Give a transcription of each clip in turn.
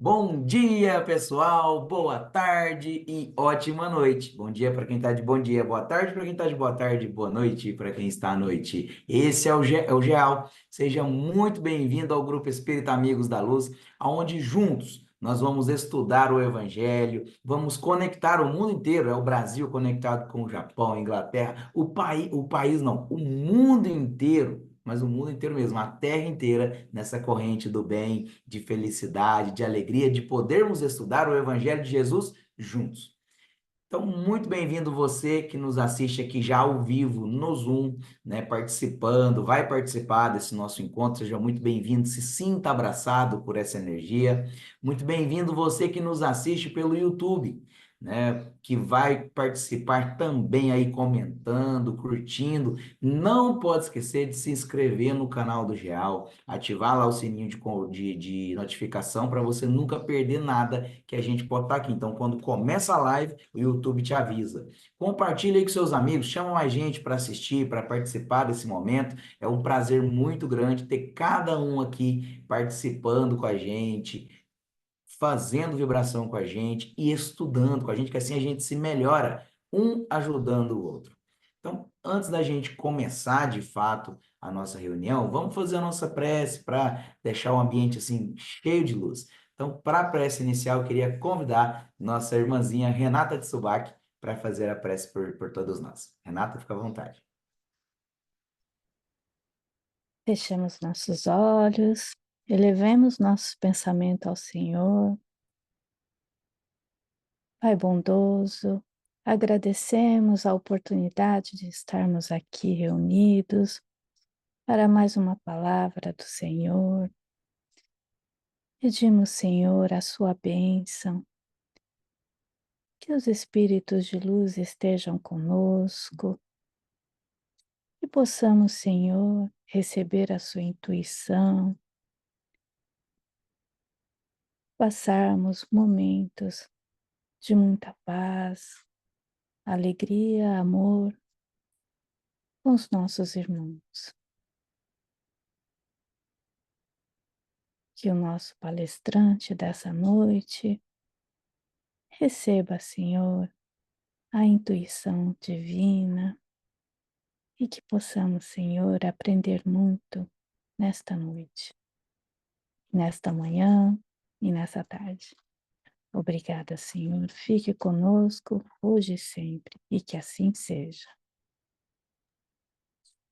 Bom dia, pessoal. Boa tarde e ótima noite. Bom dia para quem está de bom dia, boa tarde para quem está de boa tarde, boa noite para quem está à noite. Esse é o Geal. Seja muito bem-vindo ao Grupo Espírita Amigos da Luz, onde juntos nós vamos estudar o Evangelho, vamos conectar o mundo inteiro, é o Brasil conectado com o Japão, a Inglaterra, o país não, o mundo inteiro, mas o mundo inteiro mesmo, a terra inteira nessa corrente do bem, de felicidade, de alegria, de podermos estudar o Evangelho de Jesus juntos. Então, muito bem-vindo você que nos assiste aqui já ao vivo no Zoom, né, participando, vai participar desse nosso encontro, seja muito bem-vindo, se sinta abraçado por essa energia. Muito bem-vindo você que nos assiste pelo YouTube, né, que vai participar também aí comentando, curtindo. Não pode esquecer de se inscrever no canal do Geal, ativar lá o sininho de notificação para você nunca perder nada que a gente pode estar aqui. Então, quando começa a live, o YouTube te avisa. Compartilhe aí com seus amigos, chama mais gente para assistir, para participar desse momento. É um prazer muito grande ter cada um aqui participando com a gente, fazendo vibração com a gente e estudando com a gente, que assim a gente se melhora, um ajudando o outro. Então, antes da gente começar de fato a nossa reunião, vamos fazer a nossa prece para deixar o ambiente assim cheio de luz. Então, para a prece inicial, eu queria convidar nossa irmãzinha Renata Tsubac para fazer a prece por todos nós. Renata, fica à vontade. Fechamos nossos olhos, elevemos nosso pensamento ao Senhor. Pai bondoso, agradecemos a oportunidade de estarmos aqui reunidos para mais uma palavra do Senhor. Pedimos, Senhor, a sua bênção, que os espíritos de luz estejam conosco e possamos, Senhor, receber a sua intuição, passarmos momentos de muita paz, alegria, amor com os nossos irmãos. Que o nosso palestrante dessa noite receba, Senhor, a intuição divina e que possamos, Senhor, aprender muito nesta noite, nesta manhã e nessa tarde. Obrigada, Senhor. Fique conosco hoje e sempre e que assim seja.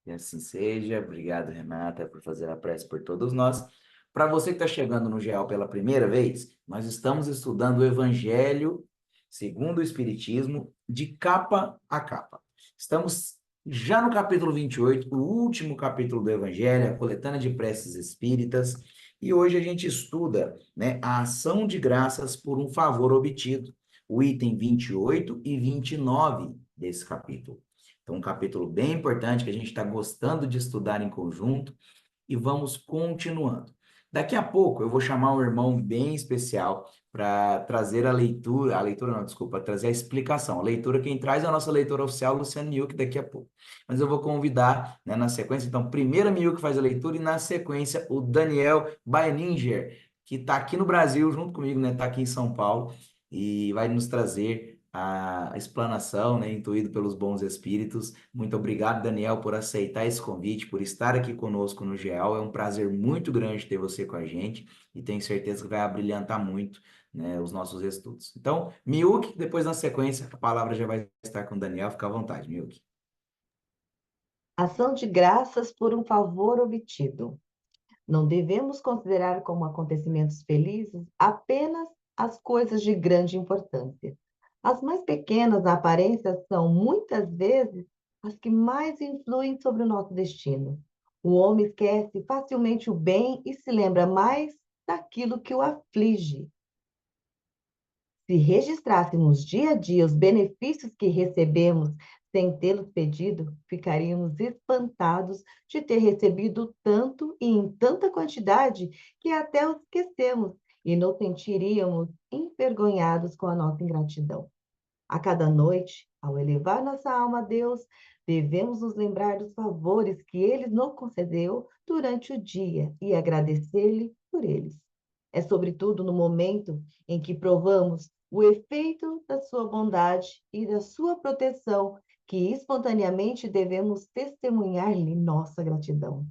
E assim seja. Obrigado, Renata, por fazer a prece por todos nós. Para você que está chegando no GEAL pela primeira vez, nós estamos estudando o Evangelho segundo o Espiritismo, de capa a capa. Estamos já no capítulo 28, o último capítulo do Evangelho, a coletânea de preces espíritas, e hoje a gente estuda, né, a ação de graças por um favor obtido, o item 28 e 29 desse capítulo. Então, um capítulo bem importante que a gente está gostando de estudar em conjunto e vamos continuando. Daqui a pouco eu vou chamar um irmão bem especial para trazer a leitura não, desculpa, trazer a explicação. A leitura quem traz é a nossa leitora oficial, Luciano Miuk, daqui a pouco. Mas eu vou convidar, né, na sequência, então, primeiro a Miuk faz a leitura e na sequência o Daniel Baininger, que está aqui no Brasil junto comigo, né, está aqui em São Paulo e vai nos trazer a explanação, né, intuído pelos bons espíritos. Muito obrigado, Daniel, por aceitar esse convite, por estar aqui conosco no GEAL. É um prazer muito grande ter você com a gente e tenho certeza que vai abrilhantar muito, né, os nossos estudos. Então, Miuk, depois na sequência, a palavra já vai estar com o Daniel. Fica à vontade, Miuk. Ação de graças por um favor obtido. Não devemos considerar como acontecimentos felizes apenas as coisas de grande importância. As mais pequenas na aparência são, muitas vezes, as que mais influem sobre o nosso destino. O homem esquece facilmente o bem e se lembra mais daquilo que o aflige. Se registrássemos dia a dia os benefícios que recebemos sem tê-los pedido, ficaríamos espantados de ter recebido tanto e em tanta quantidade que até os esquecemos e nos sentiríamos envergonhados com a nossa ingratidão. A cada noite, ao elevar nossa alma a Deus, devemos nos lembrar dos favores que Ele nos concedeu durante o dia e agradecer-lhe por eles. É sobretudo no momento em que provamos o efeito da sua bondade e da sua proteção que espontaneamente devemos testemunhar-lhe nossa gratidão.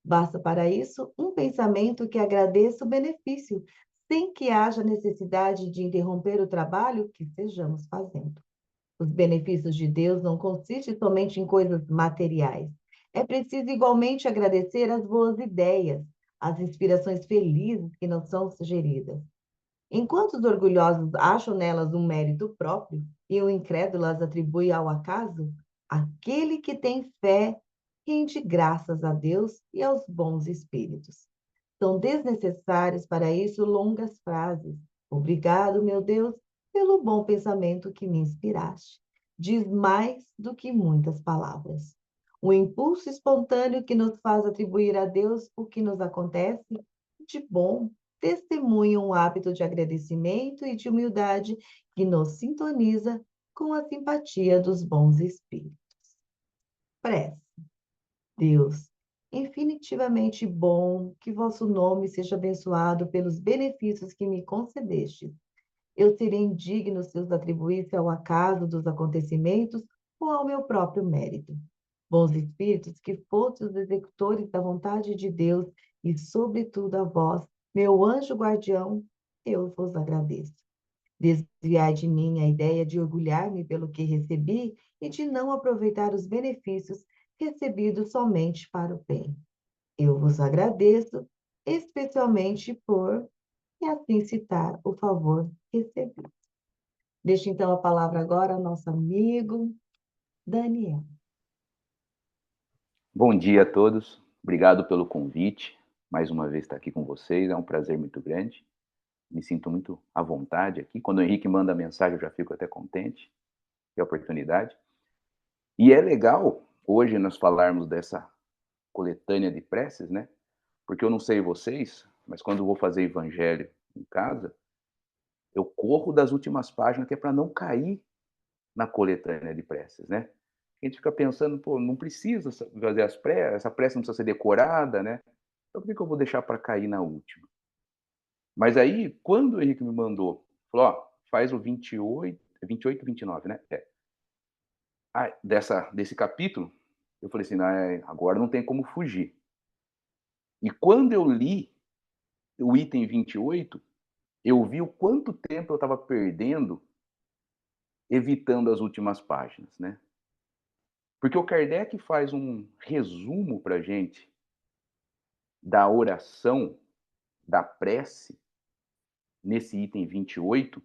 Basta para isso um pensamento que agradeça o benefício, sem que haja necessidade de interromper o trabalho que estejamos fazendo. Os benefícios de Deus não consistem somente em coisas materiais. É preciso igualmente agradecer as boas ideias, as inspirações felizes que nos são sugeridas. Enquanto os orgulhosos acham nelas um mérito próprio e o incrédulo as atribui ao acaso, aquele que tem fé rende graças a Deus e aos bons espíritos. São desnecessárias para isso longas frases. Obrigado, meu Deus, pelo bom pensamento que me inspiraste. Diz mais do que muitas palavras. O impulso espontâneo que nos faz atribuir a Deus o que nos acontece de bom testemunha um hábito de agradecimento e de humildade que nos sintoniza com a simpatia dos bons espíritos. Prece. Deus, infinitivamente bom, que vosso nome seja abençoado pelos benefícios que me concedestes. Eu serei indigno se os atribuísse ao acaso dos acontecimentos ou ao meu próprio mérito. Bons espíritos, que fostes os executores da vontade de Deus e, sobretudo, a vós, meu anjo guardião, eu vos agradeço. Desviai de mim a ideia de orgulhar-me pelo que recebi e de não aproveitar os benefícios recebidos somente para o bem. Eu vos agradeço, especialmente por, e assim citar o favor recebido. Deixo então a palavra agora ao nosso amigo Daniel. Bom dia a todos, obrigado pelo convite, mais uma vez estar aqui com vocês, é um prazer muito grande, me sinto muito à vontade aqui, quando o Henrique manda mensagem eu já fico até contente, é a oportunidade, e é legal hoje nós falarmos dessa coletânea de preces, né, porque eu não sei vocês, mas quando eu vou fazer evangelho em casa, eu corro das últimas páginas que é para não cair na coletânea de preces, né, a gente fica pensando, pô, não precisa fazer as preces, essa prece não precisa ser decorada, né? Então por que eu vou deixar para cair na última? Mas aí, quando o Henrique me mandou, falou, ó, faz o 28, 29, né? Desse capítulo, eu falei assim, agora não tem como fugir. E quando eu li o item 28, eu vi o quanto tempo eu estava perdendo evitando as últimas páginas, né? Porque o Kardec faz um resumo para a gente da oração, da prece, nesse item 28,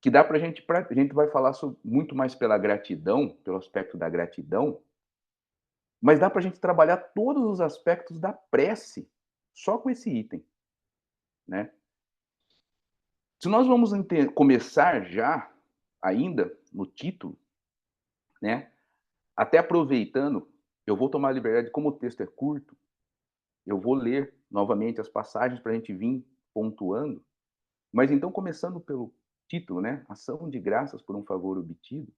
que dá para a gente vai falar muito mais pela gratidão, pelo aspecto da gratidão, mas dá para a gente trabalhar todos os aspectos da prece só com esse item, né? Se nós vamos começar já, ainda, no título, né? Até aproveitando, eu vou tomar a liberdade, como o texto é curto, eu vou ler novamente as passagens para a gente vir pontuando, mas então começando pelo título, né? Ação de graças por um favor obtido.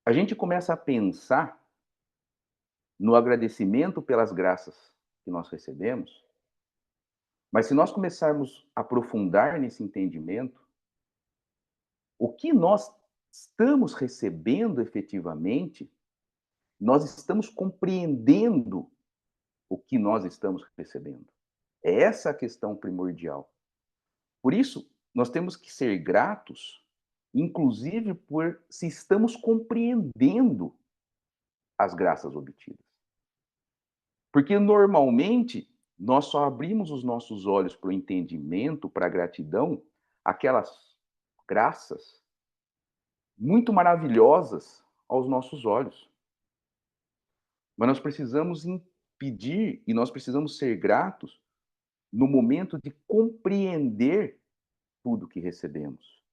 A gente começa a pensar no agradecimento pelas graças que nós recebemos, mas se nós começarmos a aprofundar nesse entendimento, o que nós estamos recebendo efetivamente, nós estamos compreendendo o que nós estamos recebendo. É essa a questão primordial. Por isso, nós temos que ser gratos, inclusive por se estamos compreendendo as graças obtidas. Porque normalmente nós só abrimos os nossos olhos para o entendimento, para a gratidão, aquelas graças muito maravilhosas aos nossos olhos. Mas nós precisamos impedir e nós precisamos ser gratos no momento de compreender tudo que recebemos,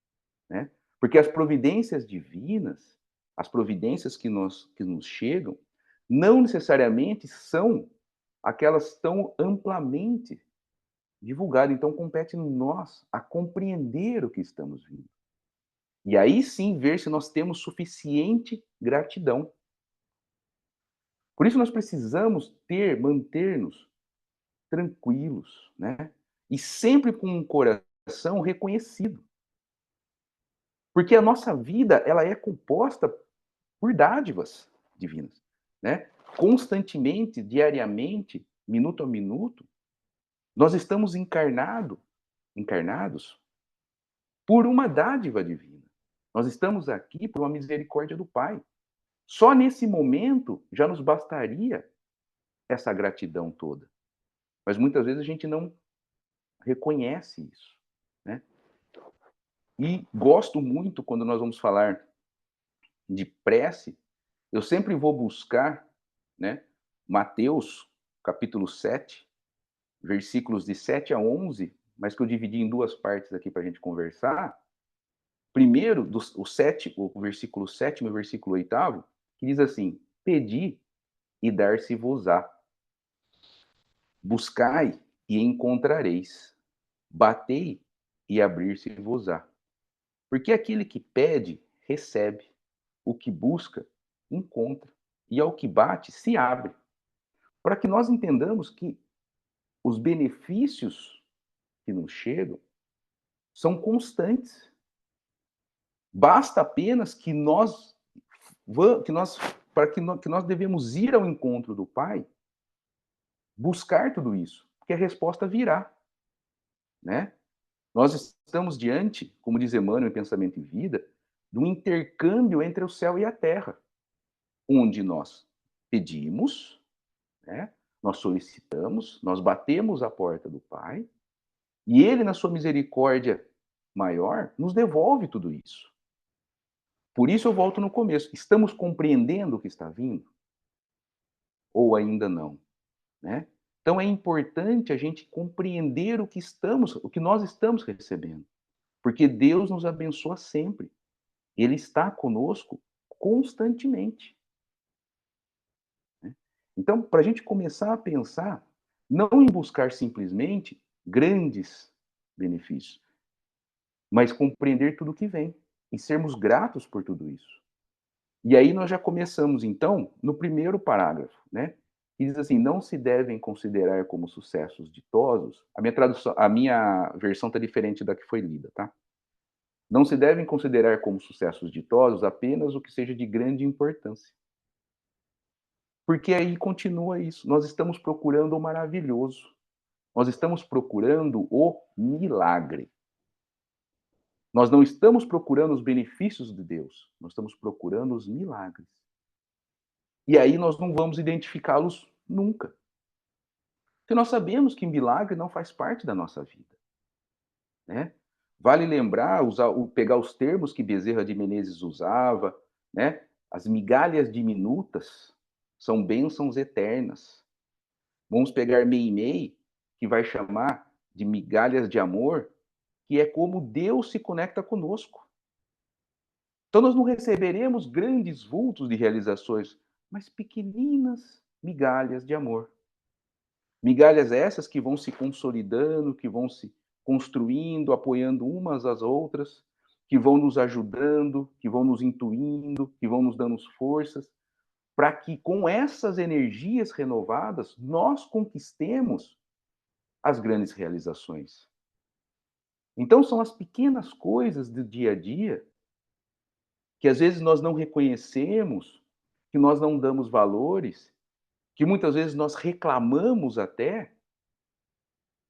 né? Porque as providências divinas, as providências que nos chegam, não necessariamente são aquelas tão amplamente divulgadas. Então, compete nós a compreender o que estamos vendo. E aí sim ver se nós temos suficiente gratidão. Por isso nós precisamos manter-nos tranquilos, né? e sempre com um coração reconhecido. Porque a nossa vida, ela é composta por dádivas divinas, né? Constantemente, diariamente, minuto a minuto, nós estamos encarnados por uma dádiva divina. Nós estamos aqui por uma misericórdia do Pai. Só nesse momento já nos bastaria essa gratidão toda. Mas muitas vezes a gente não reconhece isso, né? E gosto muito quando nós vamos falar de prece, eu sempre vou buscar, né, Mateus, capítulo 7, versículos de 7 a 11, mas que eu dividi em duas partes aqui para a gente conversar. Primeiro, o versículo 7 e o versículo 8, que diz assim: Pedi e dar-se-vos-á. Buscai e encontrareis. Batei e abrir-se-vos-á. Porque aquele que pede, recebe. O que busca, encontra. E ao que bate, se abre. Para que nós entendamos que os benefícios que nos chegam são constantes. Basta apenas que nós que nós devemos ir ao encontro do Pai, buscar tudo isso, porque a resposta virá, né? Nós estamos diante, como diz Emmanuel em Pensamento e Vida, de um intercâmbio entre o céu e a terra, onde nós pedimos, né? Nós solicitamos, nós batemos a porta do Pai, e Ele, na sua misericórdia maior, nos devolve tudo isso. Por isso eu volto no começo. Estamos compreendendo o que está vindo? Ou ainda não, né? Então é importante a gente compreender o que nós estamos recebendo, porque Deus nos abençoa sempre. Ele está conosco constantemente, né? Então, para a gente começar a pensar, não em buscar simplesmente grandes benefícios, mas compreender tudo o que vem e sermos gratos por tudo isso. E aí nós já começamos, então, no primeiro parágrafo, né? Que diz assim: não se devem considerar como sucessos ditosos. A minha versão está diferente da que foi lida, tá? Não se devem considerar como sucessos ditosos apenas o que seja de grande importância. Porque aí continua isso. Nós estamos procurando o maravilhoso. Nós estamos procurando o milagre. Nós não estamos procurando os benefícios de Deus. Nós estamos procurando os milagres. E aí nós não vamos identificá-los nunca. Porque nós sabemos que milagre não faz parte da nossa vida, né? Vale lembrar, pegar os termos que Bezerra de Menezes usava, né? As migalhas diminutas são bênçãos eternas. Vamos pegar Meimei, que vai chamar de migalhas de amor, que é como Deus se conecta conosco. Então nós não receberemos grandes vultos de realizações, mas pequeninas migalhas de amor. Migalhas essas que vão se consolidando, que vão se construindo, apoiando umas às outras, que vão nos ajudando, que vão nos intuindo, que vão nos dando forças, para que com essas energias renovadas nós conquistemos as grandes realizações. Então são as pequenas coisas do dia a dia que às vezes nós não reconhecemos, que nós não damos valores, que muitas vezes nós reclamamos até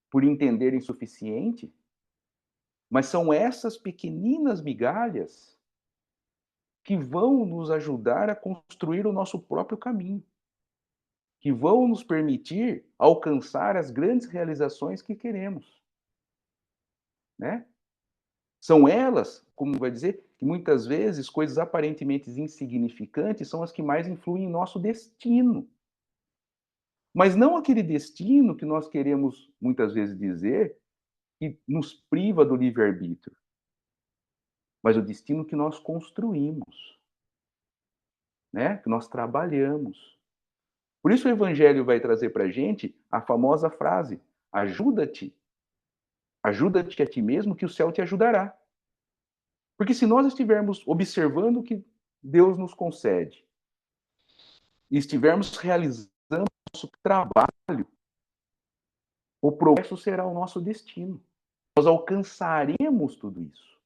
por entender insuficiente, mas são essas pequeninas migalhas que vão nos ajudar a construir o nosso próprio caminho, que vão nos permitir alcançar as grandes realizações que queremos, né? São elas, como vai dizer, que muitas vezes coisas aparentemente insignificantes são as que mais influem em nosso destino. Mas não aquele destino que nós queremos muitas vezes dizer que nos priva do livre-arbítrio, mas o destino que nós construímos, né? Que nós trabalhamos. Por isso o Evangelho vai trazer para a gente a famosa frase: ajuda-te a ti mesmo que o céu te ajudará. Porque se nós estivermos observando o que Deus nos concede e estivermos realizando o nosso trabalho, O progresso será o nosso destino. Nós alcançaremos tudo isso.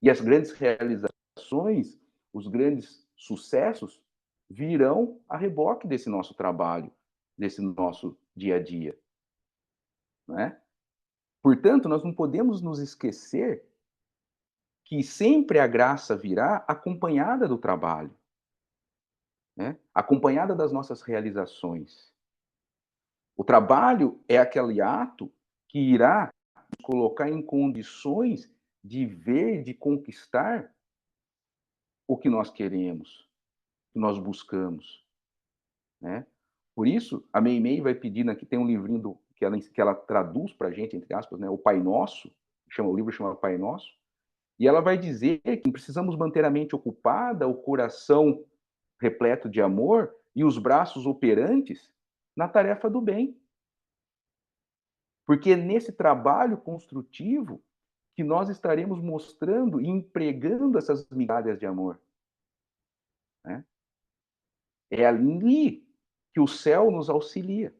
E as grandes realizações, os grandes sucessos virão a reboque desse nosso trabalho, desse nosso dia a dia, não é? Portanto, nós não podemos nos esquecer que sempre a graça virá acompanhada do trabalho, né? Acompanhada das nossas realizações. O trabalho é aquele ato que irá nos colocar em condições de ver, de conquistar o que nós queremos, o que nós buscamos, né? Por isso, a Meimei vai pedindo aqui, tem um livrinho que ela traduz para a gente, entre aspas, né, o Pai Nosso, o livro chama Pai Nosso, e ela vai dizer que precisamos manter a mente ocupada, o coração repleto de amor e os braços operantes na tarefa do bem. Porque é nesse trabalho construtivo que nós estaremos mostrando e empregando essas migalhas de amor, né? É ali que o céu nos auxilia.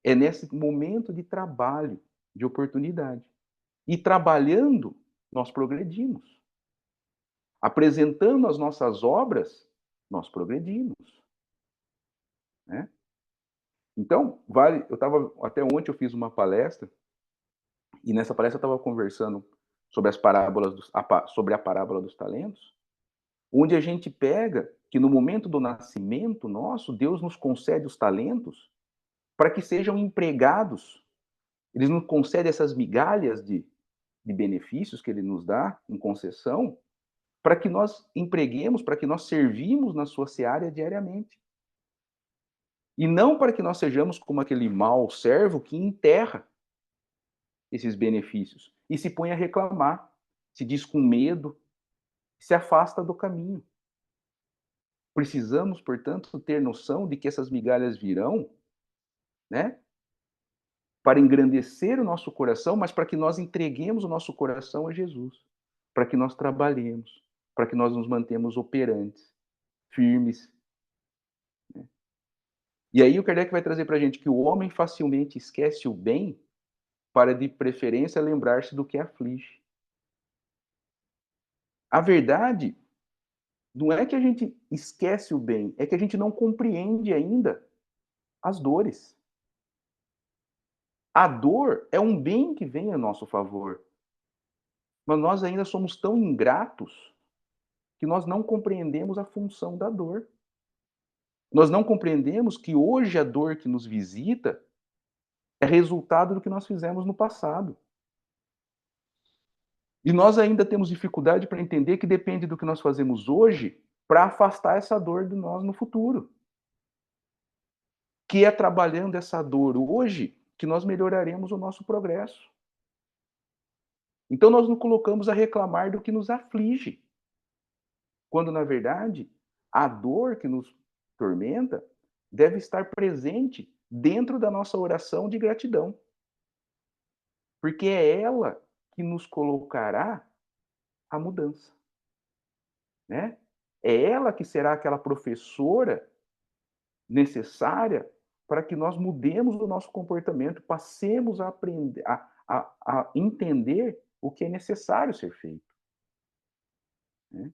É nesse momento de trabalho, de oportunidade. E trabalhando, nós progredimos. Apresentando as nossas obras, nós progredimos, né? Então, até ontem eu fiz uma palestra, e nessa palestra eu estava conversando sobre sobre a parábola dos talentos, onde a gente pega que no momento do nascimento nosso, Deus nos concede os talentos para que sejam empregados. Ele nos concede essas migalhas de benefícios que ele nos dá em concessão, para que nós empreguemos, para que nós servimos na sua seara diariamente. E não para que nós sejamos como aquele mau servo que enterra esses benefícios e se põe a reclamar, se diz com medo, se afasta do caminho. Precisamos, portanto, ter noção de que essas migalhas virão, né, para engrandecer o nosso coração, mas para que nós entreguemos o nosso coração a Jesus, para que nós trabalhemos, para que nós nos mantemos operantes, firmes, né? E aí o Kardec vai trazer para a gente que o homem facilmente esquece o bem para, de preferência, lembrar-se do que aflige. A verdade não é que a gente esquece o bem, é que a gente não compreende ainda as dores. A dor é um bem que vem a nosso favor, mas nós ainda somos tão ingratos que nós não compreendemos a função da dor. Nós não compreendemos que hoje a dor que nos visita é resultado do que nós fizemos no passado. E nós ainda temos dificuldade para entender que depende do que nós fazemos hoje para afastar essa dor de nós no futuro. Que é trabalhando essa dor hoje que nós melhoraremos o nosso progresso. Então nós nos colocamos a reclamar do que nos aflige, quando na verdade a dor que nos tormenta deve estar presente dentro da nossa oração de gratidão. Porque é ela que nos colocará a mudança, né? É ela que será aquela professora necessária para que nós mudemos o nosso comportamento, passemos a aprender, a entender o que é necessário ser feito, né?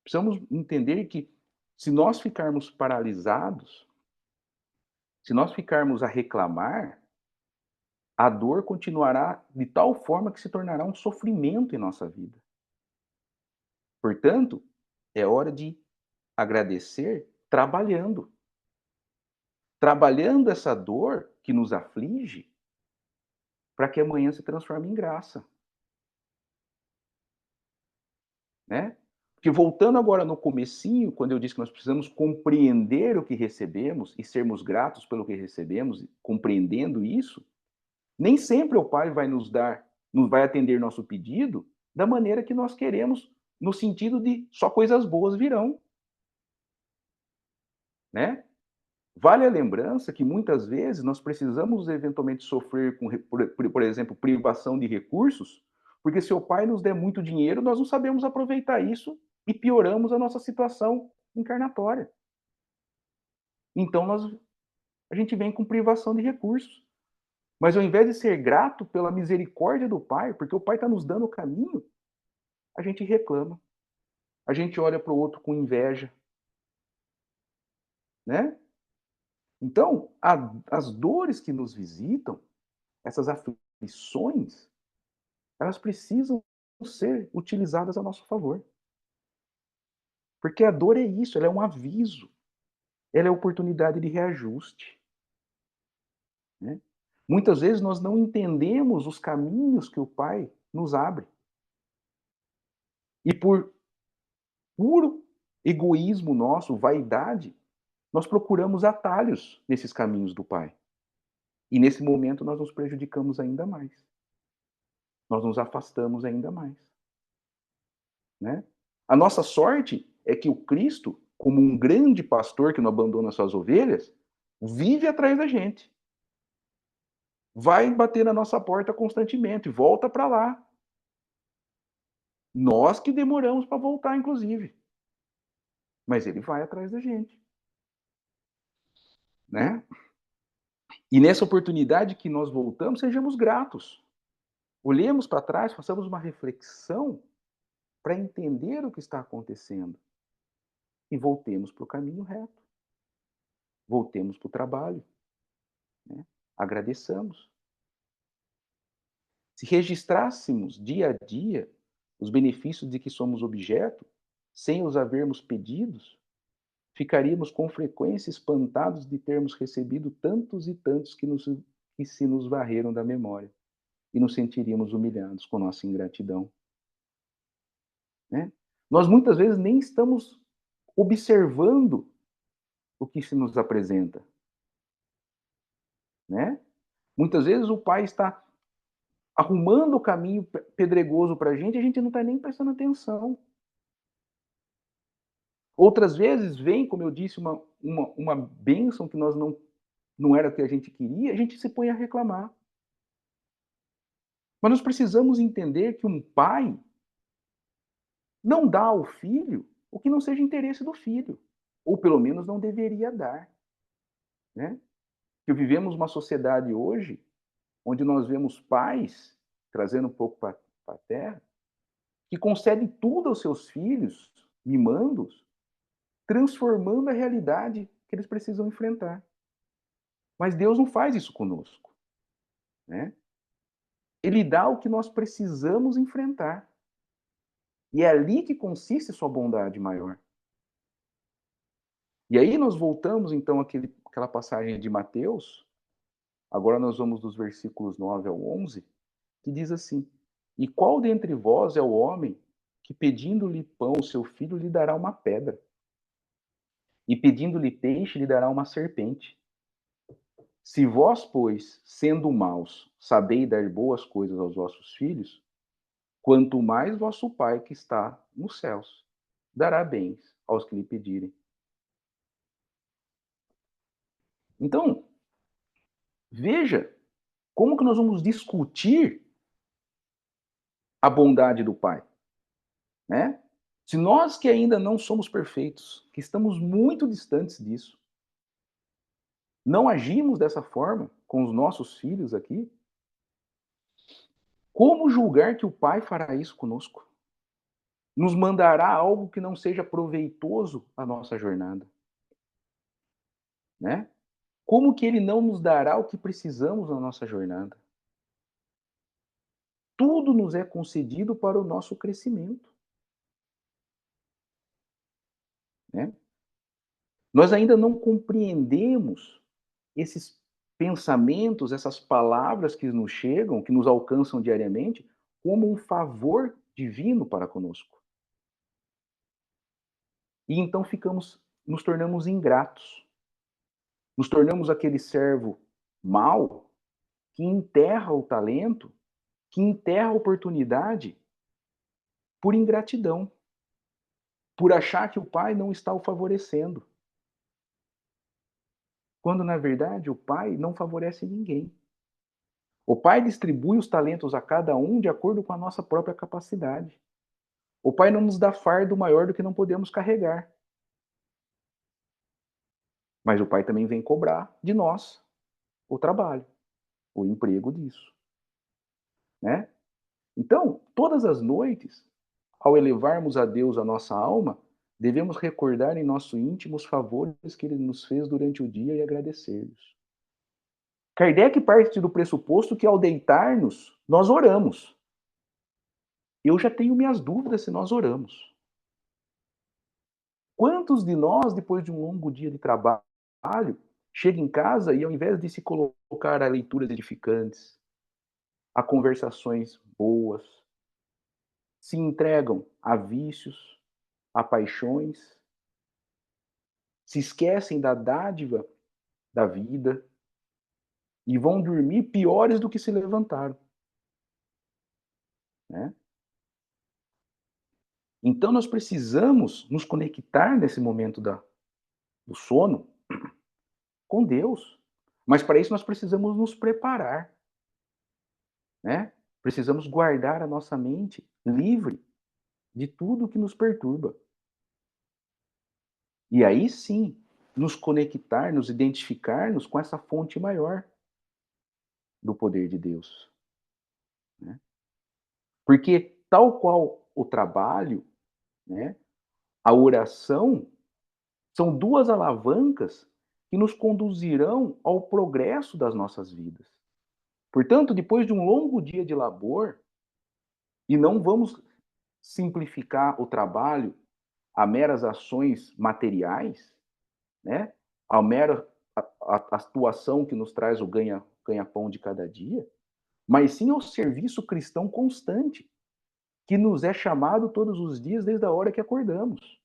Precisamos entender que se nós ficarmos paralisados, se nós ficarmos a reclamar, a dor continuará de tal forma que se tornará um sofrimento em nossa vida. Portanto, é hora de agradecer trabalhando. Trabalhando essa dor que nos aflige, para que amanhã se transforme em graça, né? Porque voltando agora no comecinho, quando eu disse que nós precisamos compreender o que recebemos e sermos gratos pelo que recebemos, compreendendo isso, nem sempre o Pai vai vai atender nosso pedido da maneira que nós queremos, no sentido de só coisas boas virão, né? Vale a lembrança que muitas vezes nós precisamos eventualmente sofrer com, por exemplo, privação de recursos, porque se o Pai nos der muito dinheiro, nós não sabemos aproveitar isso e pioramos a nossa situação encarnatória. Então a gente vem com privação de recursos. Mas ao invés de ser grato pela misericórdia do Pai, porque o Pai está nos dando o caminho, a gente reclama. A gente olha para o outro com inveja, né? Então, as dores que nos visitam, essas aflições, elas precisam ser utilizadas a nosso favor. Porque a dor é isso, ela é um aviso, ela é oportunidade de reajuste, né? Muitas vezes nós não entendemos os caminhos que o Pai nos abre. E por puro egoísmo nosso, vaidade, nós procuramos atalhos nesses caminhos do Pai. E nesse momento nós nos prejudicamos ainda mais. Nós nos afastamos ainda mais, né? A nossa sorte é que o Cristo, como um grande pastor que não abandona suas ovelhas, vive atrás da gente. Vai bater na nossa porta constantemente, volta para lá. Nós que demoramos para voltar, inclusive. Mas ele vai atrás da gente, né? E nessa oportunidade que nós voltamos, sejamos gratos. Olhemos para trás, façamos uma reflexão para entender o que está acontecendo. E voltemos para o caminho reto. Voltemos para o trabalho, né? Agradeçamos. Se registrássemos dia a dia os benefícios de que somos objeto, sem os havermos pedidos, ficaríamos com frequência espantados de termos recebido tantos e tantos que se nos varreram da memória, e nos sentiríamos humilhados com nossa ingratidão, né? Nós muitas vezes nem estamos observando o que se nos apresenta, né? Muitas vezes o Pai está arrumando o caminho pedregoso para a gente não está nem prestando atenção. Outras vezes vem, como eu disse, uma bênção que nós não era o que a gente queria, a gente se põe a reclamar. Mas nós precisamos entender que um pai não dá ao filho o que não seja interesse do filho, ou pelo menos não deveria dar, né? Que vivemos uma sociedade hoje onde nós vemos pais, trazendo um pouco para a terra, que concedem tudo aos seus filhos, mimando-os, transformando a realidade que eles precisam enfrentar. Mas Deus não faz isso conosco, né? Ele dá o que nós precisamos enfrentar. E é ali que consiste sua bondade maior. E aí nós voltamos, então, àquela passagem de Mateus, agora nós vamos dos versículos 9 ao 11, que diz assim: E qual dentre vós é o homem que, pedindo-lhe pão, o seu filho lhe dará uma pedra? E pedindo-lhe peixe, lhe dará uma serpente? Se vós, pois, sendo maus, sabeis dar boas coisas aos vossos filhos, quanto mais vosso Pai que está nos céus dará bens aos que lhe pedirem. Então, veja como que nós vamos discutir a bondade do Pai, né? Se nós que ainda não somos perfeitos, que estamos muito distantes disso, não agimos dessa forma com os nossos filhos aqui, como julgar que o Pai fará isso conosco? Nos mandará algo que não seja proveitoso à nossa jornada, né? Como que ele não nos dará o que precisamos na nossa jornada? Tudo nos é concedido para o nosso crescimento, né? Nós ainda não compreendemos esses pensamentos, essas palavras que nos chegam, que nos alcançam diariamente, como um favor divino para conosco. E então nos tornamos ingratos. Nos tornamos aquele servo mau que enterra o talento, que enterra a oportunidade por ingratidão, por achar que o pai não está o favorecendo. Quando, na verdade, o pai não favorece ninguém. O pai distribui os talentos a cada um de acordo com a nossa própria capacidade. O pai não nos dá fardo maior do que não podemos carregar. Mas o pai também vem cobrar de nós o trabalho. o emprego disso, né? Então, todas as noites, ao elevarmos a Deus a nossa alma, devemos recordar em nosso íntimo os favores que Ele nos fez durante o dia e agradecer-lhes. Kardec parte do pressuposto que ao deitar-nos, nós oramos. Eu já tenho minhas dúvidas se nós oramos. Quantos de nós, depois de um longo dia de trabalho, chega em casa e ao invés de se colocar a leituras edificantes, a conversações boas, se entregam a vícios, a paixões, se esquecem da dádiva da vida e vão dormir piores do que se levantaram, né? Então nós precisamos nos conectar nesse momento do sono com Deus. Mas para isso nós precisamos nos preparar, né? Precisamos guardar a nossa mente livre de tudo que nos perturba. E aí sim, nos conectar, nos identificarmos com essa fonte maior do poder de Deus, né? Porque tal qual o trabalho, né, a oração são duas alavancas que nos conduzirão ao progresso das nossas vidas. Portanto, depois de um longo dia de labor, e não vamos simplificar o trabalho a meras ações materiais, né? A mera atuação que nos traz o ganha-pão de cada dia, mas sim ao serviço cristão constante, que nos é chamado todos os dias desde a hora que acordamos.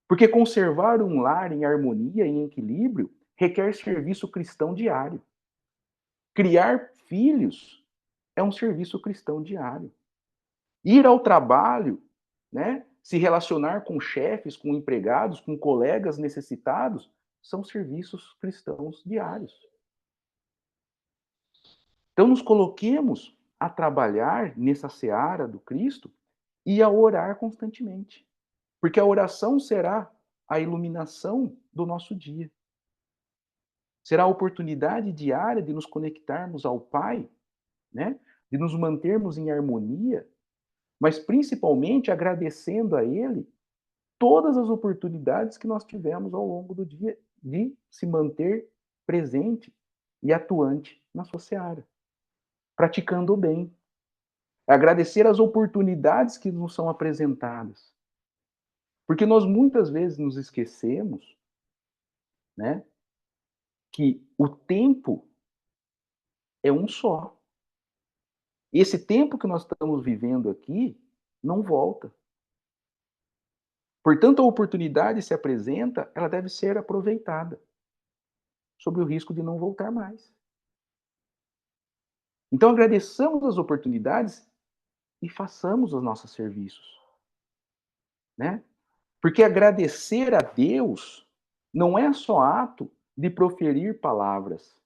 Porque conservar um lar em harmonia e em equilíbrio requer serviço cristão diário. Criar filhos é um serviço cristão diário. Ir ao trabalho, né, se relacionar com chefes, com empregados, com colegas necessitados, são serviços cristãos diários. Então nos coloquemos a trabalhar nessa seara do Cristo e a orar constantemente. Porque a oração será a iluminação do nosso dia. Será a oportunidade diária de nos conectarmos ao Pai, né? De nos mantermos em harmonia, mas principalmente agradecendo a Ele todas as oportunidades que nós tivemos ao longo do dia de se manter presente e atuante na sua seara, praticando o bem. Agradecer as oportunidades que nos são apresentadas. Porque nós muitas vezes nos esquecemos, né, que o tempo é um só. Esse tempo que nós estamos vivendo aqui não volta. Portanto, a oportunidade se apresenta, ela deve ser aproveitada, sob o risco de não voltar mais. Então, agradeçamos as oportunidades e façamos os nossos serviços, né? Porque agradecer a Deus não é só ato de proferir palavras,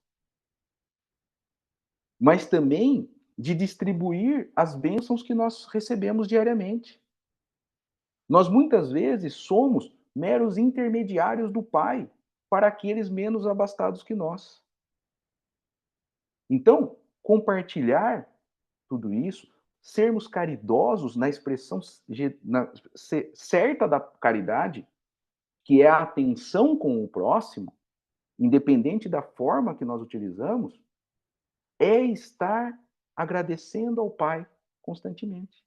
mas também de distribuir as bênçãos que nós recebemos diariamente. Nós muitas vezes somos meros intermediários do Pai para aqueles menos abastados que nós. Então, compartilhar tudo isso, sermos caridosos na expressão certa da caridade, que é a atenção com o próximo, independente da forma que nós utilizamos, é estar agradecendo ao Pai constantemente.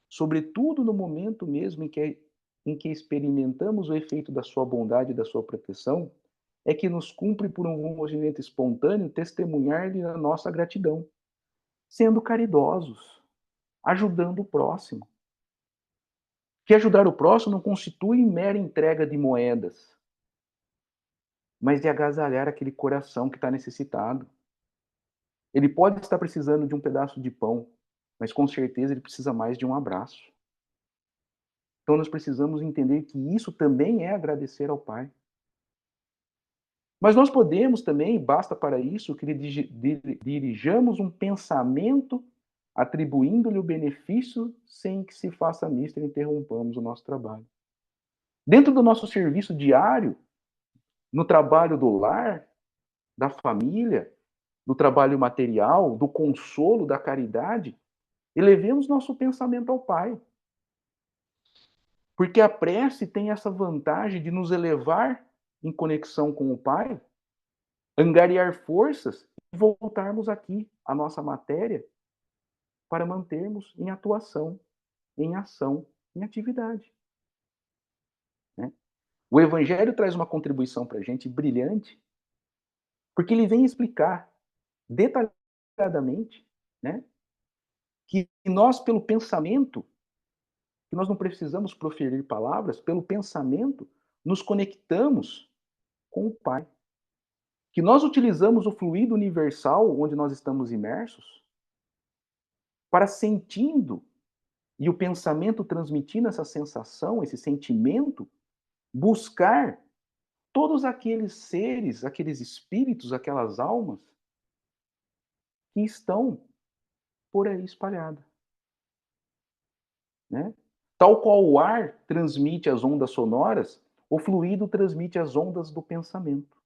Sobretudo no momento mesmo em que experimentamos o efeito da sua bondade e da sua proteção, é que nos cumpre por um movimento espontâneo testemunhar-lhe a nossa gratidão, sendo caridosos, ajudando o próximo. Que ajudar o próximo não constitui mera entrega de moedas, mas de agasalhar aquele coração que está necessitado. Ele pode estar precisando de um pedaço de pão, mas com certeza ele precisa mais de um abraço. Então nós precisamos entender que isso também é agradecer ao Pai. Mas nós podemos também, basta para isso, que dirijamos um pensamento atribuindo-lhe o benefício sem que se faça nisto e interrompamos o nosso trabalho. Dentro do nosso serviço diário, no trabalho do lar, da família, do trabalho material, do consolo, da caridade, elevemos nosso pensamento ao Pai. Porque a prece tem essa vantagem de nos elevar em conexão com o Pai, angariar forças e voltarmos aqui à nossa matéria para mantermos em atuação, em ação, em atividade. Né? O Evangelho traz uma contribuição para a gente brilhante, porque ele vem explicar detalhadamente, né, que nós, pelo pensamento, que nós não precisamos proferir palavras, pelo pensamento, nos conectamos com o Pai. Que nós utilizamos o fluido universal onde nós estamos imersos para, sentindo e o pensamento transmitindo essa sensação, esse sentimento, buscar todos aqueles seres, aqueles espíritos, aquelas almas que estão por aí espalhadas. Né? Tal qual o ar transmite as ondas sonoras, o fluido transmite as ondas do pensamento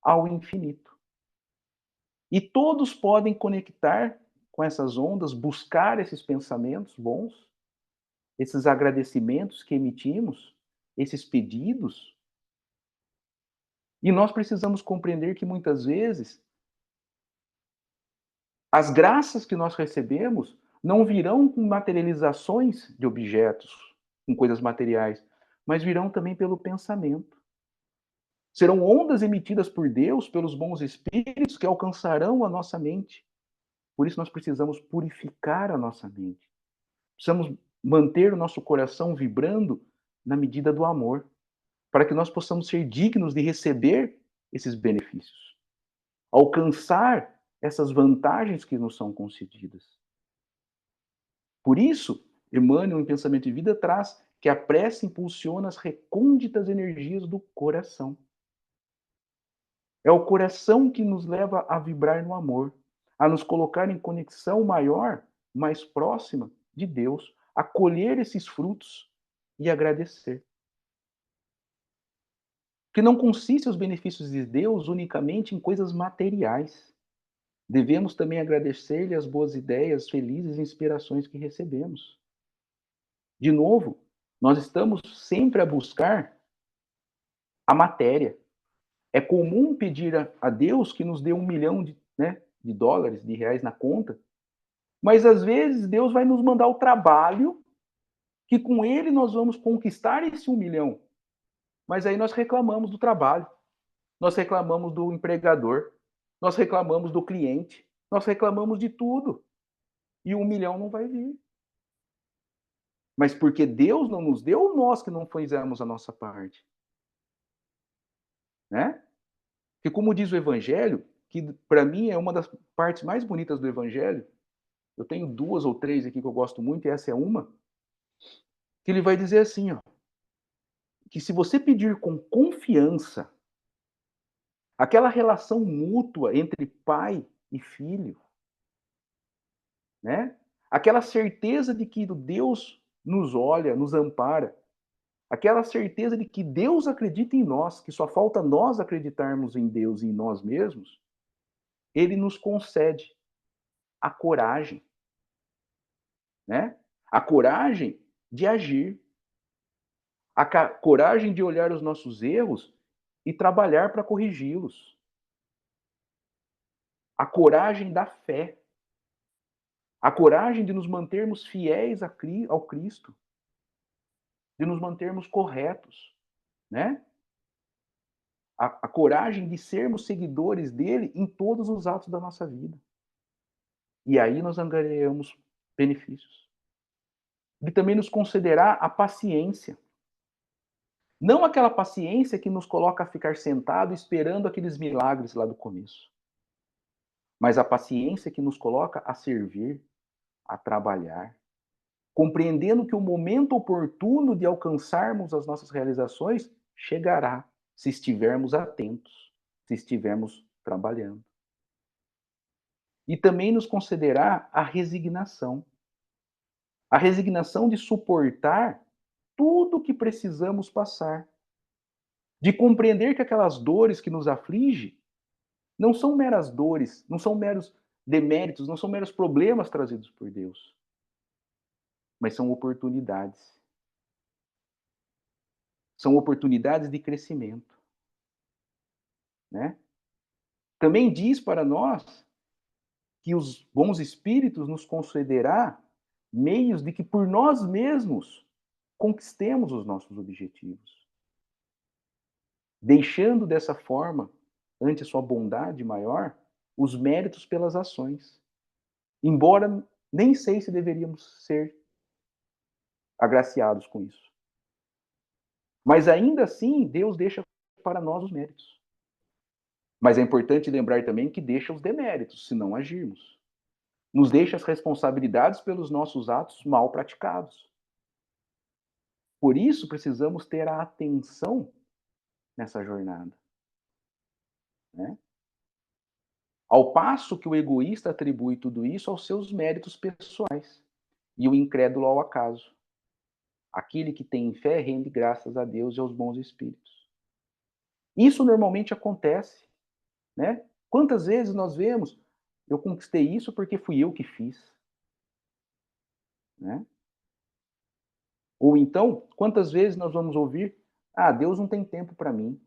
ao infinito. E todos podem conectar com essas ondas, buscar esses pensamentos bons, esses agradecimentos que emitimos, esses pedidos. E nós precisamos compreender que muitas vezes as graças que nós recebemos não virão com materializações de objetos, com coisas materiais, mas virão também pelo pensamento. Serão ondas emitidas por Deus, pelos bons espíritos, que alcançarão a nossa mente. Por isso nós precisamos purificar a nossa mente. Precisamos manter o nosso coração vibrando na medida do amor, para que nós possamos ser dignos de receber esses benefícios, alcançar essas vantagens que nos são concedidas. Por isso, Emmanuel, em Pensamento e Vida, traz que a prece impulsiona as recônditas energias do coração. É o coração que nos leva a vibrar no amor, a nos colocar em conexão maior, mais próxima de Deus, a colher esses frutos e agradecer. Que não consiste os benefícios de Deus unicamente em coisas materiais. Devemos também agradecer-lhe as boas ideias, felizes inspirações que recebemos. De novo, nós estamos sempre a buscar a matéria. É comum pedir a Deus que nos dê 1 milhão de dólares, de reais na conta, mas às vezes Deus vai nos mandar o trabalho que com ele nós vamos conquistar esse 1 milhão. Mas aí nós reclamamos do trabalho, nós reclamamos do empregador, nós reclamamos do cliente, nós reclamamos de tudo. E 1 milhão não vai vir. Mas porque Deus não nos deu, ou nós que não fizemos a nossa parte? Né? Que como diz o Evangelho, que para mim é uma das partes mais bonitas do Evangelho, eu tenho 2 ou 3 aqui que eu gosto muito, e essa é uma, que ele vai dizer assim, ó, que se você pedir com confiança, aquela relação mútua entre pai e filho, né? Aquela certeza de que Deus nos olha, nos ampara, aquela certeza de que Deus acredita em nós, que só falta nós acreditarmos em Deus e em nós mesmos, ele nos concede a coragem, né? A coragem de agir, a coragem de olhar os nossos erros e trabalhar para corrigi-los, a coragem da fé, a coragem de nos mantermos fiéis ao Cristo, de nos mantermos corretos, né? A coragem de sermos seguidores dele em todos os atos da nossa vida. E aí nós angariamos benefícios. Ele também nos concederá a paciência. Não aquela paciência que nos coloca a ficar sentado esperando aqueles milagres lá do começo. Mas a paciência que nos coloca a servir, a trabalhar, compreendendo que o momento oportuno de alcançarmos as nossas realizações chegará se estivermos atentos, se estivermos trabalhando. E também nos concederá a resignação de suportar tudo o que precisamos passar, de compreender que aquelas dores que nos afligem não são meras dores, não são meros deméritos, não são meros problemas trazidos por Deus, mas são oportunidades. São oportunidades de crescimento, né? Também diz para nós que os bons espíritos nos concederá meios de que por nós mesmos conquistemos os nossos objetivos, deixando dessa forma, ante a sua bondade maior, os méritos pelas ações. Embora nem sei se deveríamos ser agraciados com isso. Mas ainda assim, Deus deixa para nós os méritos. Mas é importante lembrar também que deixa os deméritos, se não agirmos. Nos deixa as responsabilidades pelos nossos atos mal praticados. Por isso, precisamos ter a atenção nessa jornada, né? Ao passo que o egoísta atribui tudo isso aos seus méritos pessoais e o incrédulo ao acaso. Aquele que tem fé rende graças a Deus e aos bons espíritos. Isso normalmente acontece, né? Quantas vezes nós vemos, eu conquistei isso porque fui eu que fiz, né? Ou então, quantas vezes nós vamos ouvir, ah, Deus não tem tempo para mim,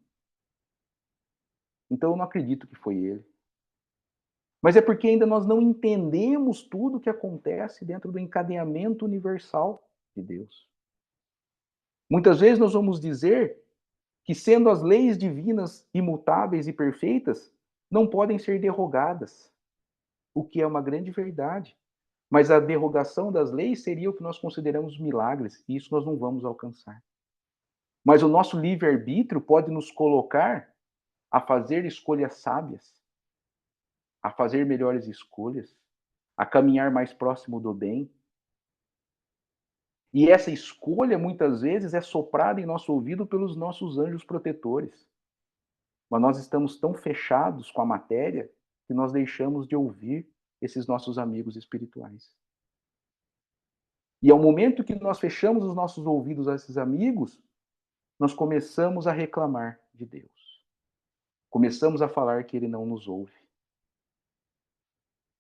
então eu não acredito que foi ele. Mas é porque ainda nós não entendemos tudo o que acontece dentro do encadeamento universal de Deus. Muitas vezes nós vamos dizer que, sendo as leis divinas imutáveis e perfeitas, não podem ser derrogadas, o que é uma grande verdade. Mas a derrogação das leis seria o que nós consideramos milagres, e isso nós não vamos alcançar. Mas o nosso livre-arbítrio pode nos colocar a fazer escolhas sábias, a fazer melhores escolhas, a caminhar mais próximo do bem. E essa escolha, muitas vezes, é soprada em nosso ouvido pelos nossos anjos protetores. Mas nós estamos tão fechados com a matéria que nós deixamos de ouvir esses nossos amigos espirituais. E ao momento que nós fechamos os nossos ouvidos a esses amigos, nós começamos a reclamar de Deus. Começamos a falar que Ele não nos ouve,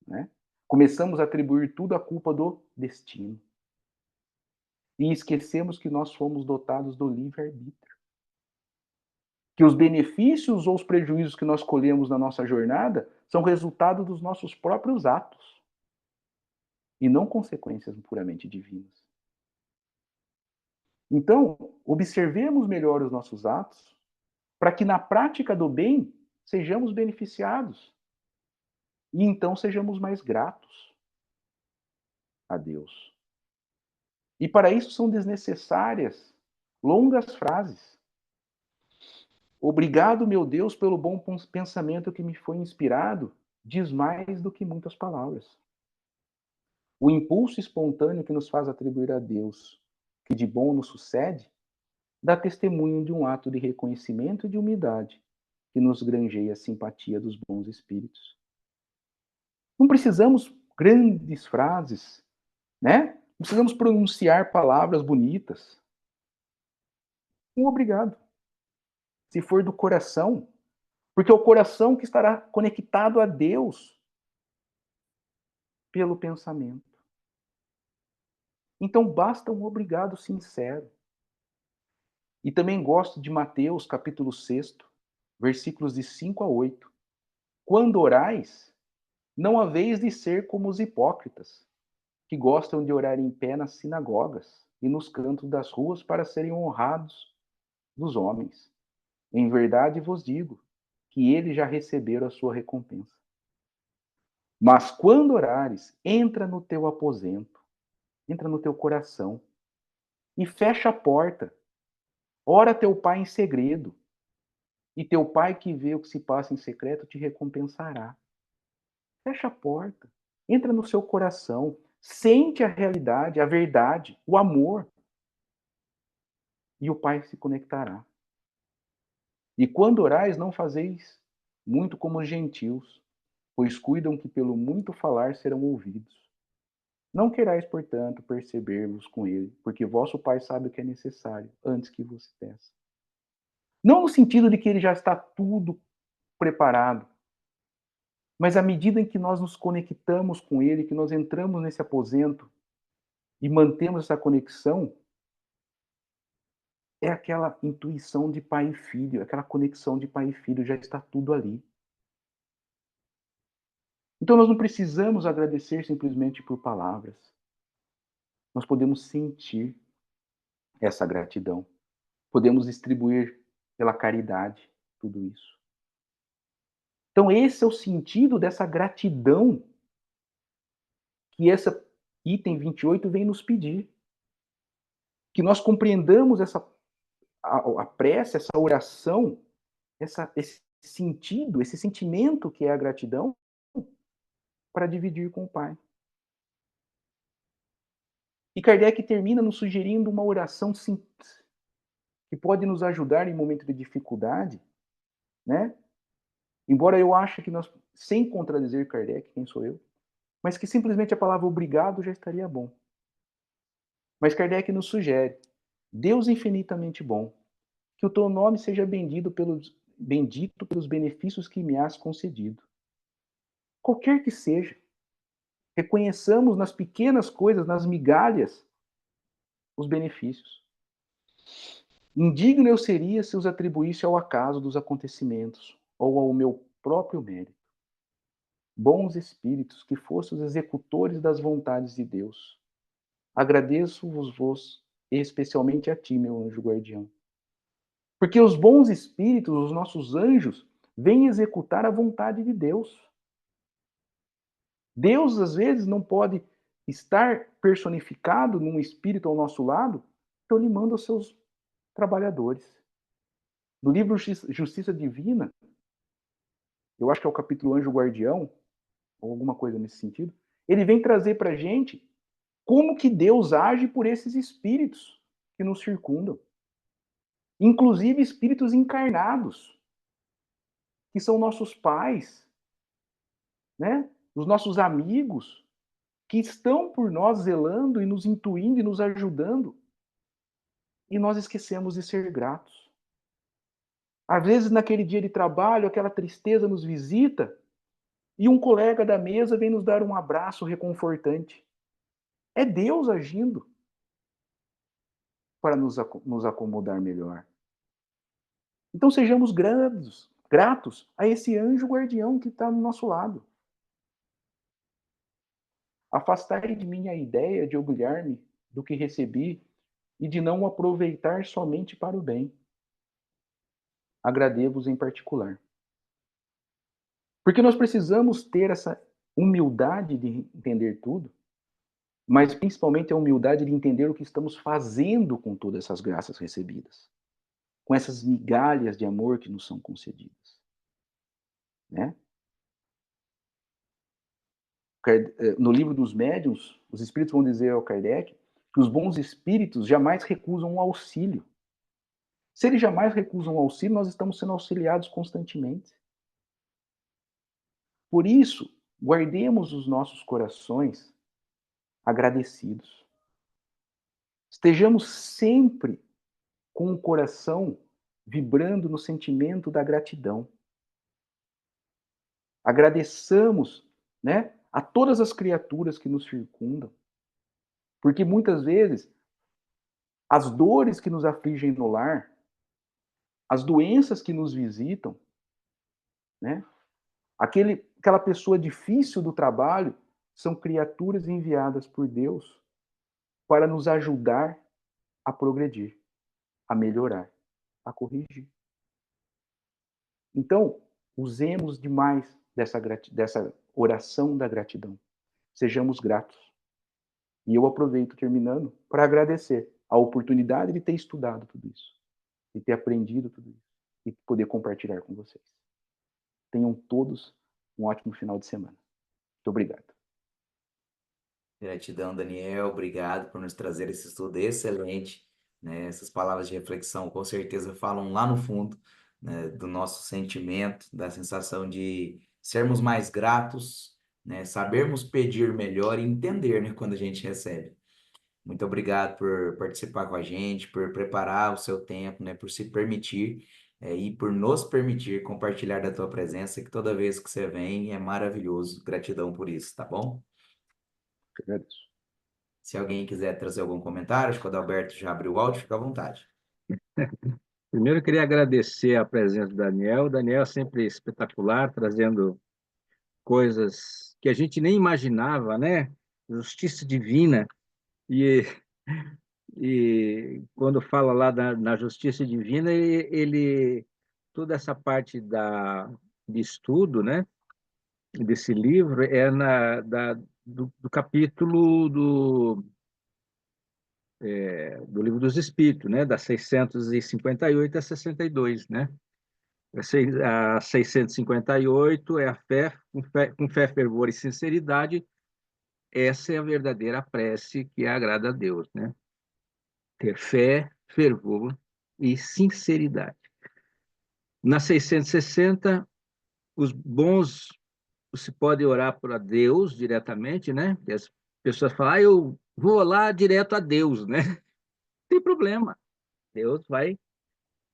né? Começamos a atribuir tudo à culpa do destino. E esquecemos que nós fomos dotados do livre-arbítrio. Que os benefícios ou os prejuízos que nós colhemos na nossa jornada são resultado dos nossos próprios atos e não consequências puramente divinas. Então, observemos melhor os nossos atos para que na prática do bem sejamos beneficiados e então sejamos mais gratos a Deus. E para isso são desnecessárias longas frases. Obrigado, meu Deus, pelo bom pensamento que me foi inspirado, diz mais do que muitas palavras. O impulso espontâneo que nos faz atribuir a Deus que de bom nos sucede, dá testemunho de um ato de reconhecimento e de humildade que nos granjeia a simpatia dos bons espíritos. Não precisamos grandes frases, né? Não precisamos pronunciar palavras bonitas. Um obrigado. Se for do coração, porque é o coração que estará conectado a Deus pelo pensamento. Então basta um obrigado sincero. E também gosto de Mateus, capítulo 6, versículos de 5 a 8. Quando orais, não haveis de ser como os hipócritas, que gostam de orar em pé nas sinagogas e nos cantos das ruas para serem honrados dos homens. Em verdade vos digo que eles já receberam a sua recompensa. Mas quando orares, entra no teu aposento, entra no teu coração e fecha a porta. Ora teu pai em segredo, e teu pai que vê o que se passa em secreto te recompensará. Fecha a porta, entra no seu coração, sente a realidade, a verdade, o amor, e o pai se conectará. E quando orais, não fazeis muito como os gentios, pois cuidam que pelo muito falar serão ouvidos. Não querais, portanto, perceber-vos com ele, porque vosso Pai sabe o que é necessário, antes que você peça. Não no sentido de que ele já está tudo preparado, Mas à medida em que nós nos conectamos com Ele, que nós entramos nesse aposento e mantemos essa conexão, é aquela intuição de pai e filho, aquela conexão de pai e filho, já está tudo ali. Então nós não precisamos agradecer simplesmente por palavras. Nós podemos sentir essa gratidão. Podemos distribuir pela caridade tudo isso. Então esse é o sentido dessa gratidão que essa item 28 vem nos pedir. Que nós compreendamos a prece, essa oração, esse sentido, esse sentimento que é a gratidão, para dividir com o Pai. E Kardec termina nos sugerindo uma oração simples, que pode nos ajudar em momento de dificuldade, né? Embora eu ache que nós, sem contradizer Kardec, quem sou eu, mas que simplesmente a palavra obrigado já estaria bom. Mas Kardec nos sugere, Deus infinitamente bom, que o teu nome seja bendito pelos benefícios que me has concedido. Qualquer que seja, reconheçamos nas pequenas coisas, nas migalhas, os benefícios. Indigno eu seria se os atribuísse ao acaso dos acontecimentos ou ao meu próprio mérito. Bons espíritos, que fossem os executores das vontades de Deus, agradeço-vos, especialmente a ti, meu anjo guardião. Porque os bons espíritos, os nossos anjos, vêm executar a vontade de Deus. Deus, às vezes, não pode estar personificado num espírito ao nosso lado, então ele manda os seus trabalhadores. No livro Justiça Divina, eu acho que é o capítulo Anjo Guardião, ou alguma coisa nesse sentido, ele vem trazer para a gente como que Deus age por esses espíritos que nos circundam. Inclusive espíritos encarnados, que são nossos pais, né? Os nossos amigos, que estão por nós zelando e nos intuindo e nos ajudando. E nós esquecemos de ser gratos. Às vezes, naquele dia de trabalho, aquela tristeza nos visita e um colega da mesa vem nos dar um abraço reconfortante. É Deus agindo para nos acomodar melhor. Então sejamos gratos a esse anjo guardião que está no nosso lado. Afastai de mim a ideia de orgulhar-me do que recebi e de não o aproveitar somente para o bem. Agradei-vos em particular. Porque nós precisamos ter essa humildade de entender tudo, mas principalmente a humildade de entender o que estamos fazendo com todas essas graças recebidas, com essas migalhas de amor que nos são concedidas, né? No livro dos médiuns, os espíritos vão dizer ao Kardec que os bons espíritos jamais recusam um auxílio. Se eles jamais recusam um auxílio, nós estamos sendo auxiliados constantemente. Por isso, guardemos os nossos corações agradecidos. Estejamos sempre com o coração vibrando no sentimento da gratidão. Agradeçamos, né, a todas as criaturas que nos circundam. Porque muitas vezes as dores que nos afligem no lar, as doenças que nos visitam, né, aquela pessoa difícil do trabalho, são criaturas enviadas por Deus para nos ajudar a progredir, a melhorar, a corrigir. Então, usemos demais dessa oração da gratidão. Sejamos gratos. E eu aproveito, terminando, para agradecer a oportunidade de ter estudado tudo isso, de ter aprendido tudo isso e poder compartilhar com vocês. Tenham todos um ótimo final de semana. Muito obrigado. Gratidão, Daniel. Obrigado por nos trazer esse estudo excelente, né? Essas palavras de reflexão com certeza falam lá no fundo, né, do nosso sentimento, da sensação de sermos mais gratos, né? Sabermos pedir melhor e entender, né, quando a gente recebe. Muito obrigado por participar com a gente, por preparar o seu tempo, né, por se permitir. e por nos permitir compartilhar da tua presença, que toda vez que você vem é maravilhoso. Gratidão por isso, tá bom? Eu agradeço. Se alguém quiser trazer algum comentário, acho que o Adalberto já abriu o áudio, fica à vontade. Primeiro, eu queria agradecer a presença do Daniel. O Daniel é sempre espetacular, trazendo coisas que a gente nem imaginava, né? Justiça divina. E, e quando fala lá na justiça divina, toda essa parte de estudo, né? Desse livro é do capítulo do Livro dos Espíritos, né? Da 658 a 62, né? A 658 é a fé, com fé, fervor e sinceridade. Essa é a verdadeira prece que agrada a Deus, né? Ter fé, fervor e sinceridade. Na 660, os bons se pode orar para Deus diretamente, né? E as pessoas falam, eu vou lá direto a Deus, né? Não tem problema. Deus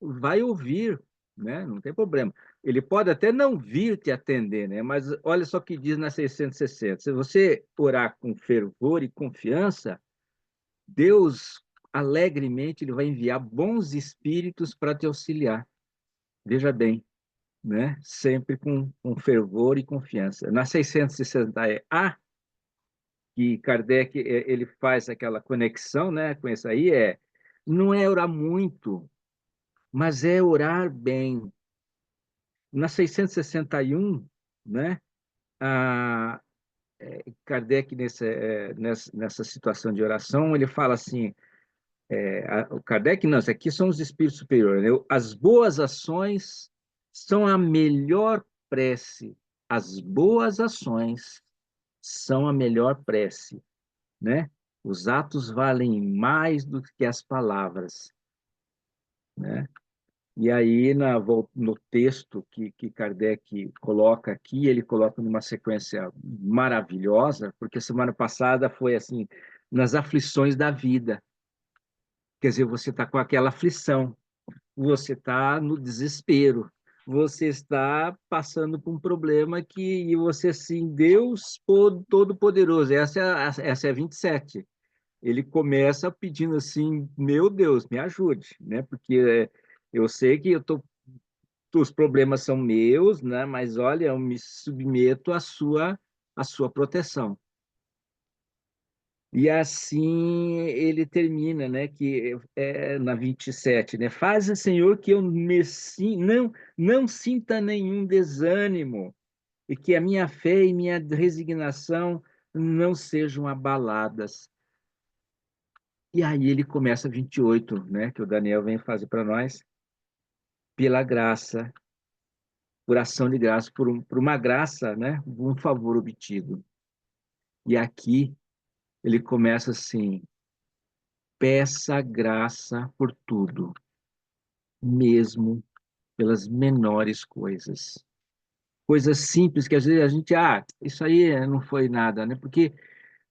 vai ouvir, né? Não tem problema. Ele pode até não vir te atender, né? Mas olha só o que diz na 660. Se você orar com fervor e confiança, Deus alegremente ele vai enviar bons espíritos para te auxiliar. Veja bem, né? Sempre com fervor e confiança. Na 660A, que Kardec ele faz aquela conexão, né, com isso aí não é orar muito, mas é orar bem. Na 661, né, a Kardec nessa situação de oração, ele fala assim, o Kardec não, isso aqui são os espíritos superiores, né? As boas ações são a melhor prece. As boas ações são a melhor prece, né? Os atos valem mais do que as palavras, né? E aí, no texto que Kardec coloca aqui, ele coloca numa sequência maravilhosa, porque semana passada foi assim, nas aflições da vida. Quer dizer, você está com aquela aflição, você está no desespero, você está passando por um problema e você, assim, Deus Todo-Poderoso, essa é a 27. Ele começa pedindo assim, meu Deus, me ajude, né? Porque eu sei que os problemas são meus, né? Mas olha, eu me submeto à sua proteção. E assim ele termina, né? Que na 27, né? Faze, Senhor, que eu não sinta nenhum desânimo e que a minha fé e minha resignação não sejam abaladas. E aí ele começa 28, né? Que o Daniel vem fazer para nós, pela graça, por ação de graça, por uma graça, né? Um favor obtido. E aqui ele começa assim: peça graça por tudo, mesmo pelas menores coisas. Coisas simples que às vezes a gente, isso aí não foi nada, né? Porque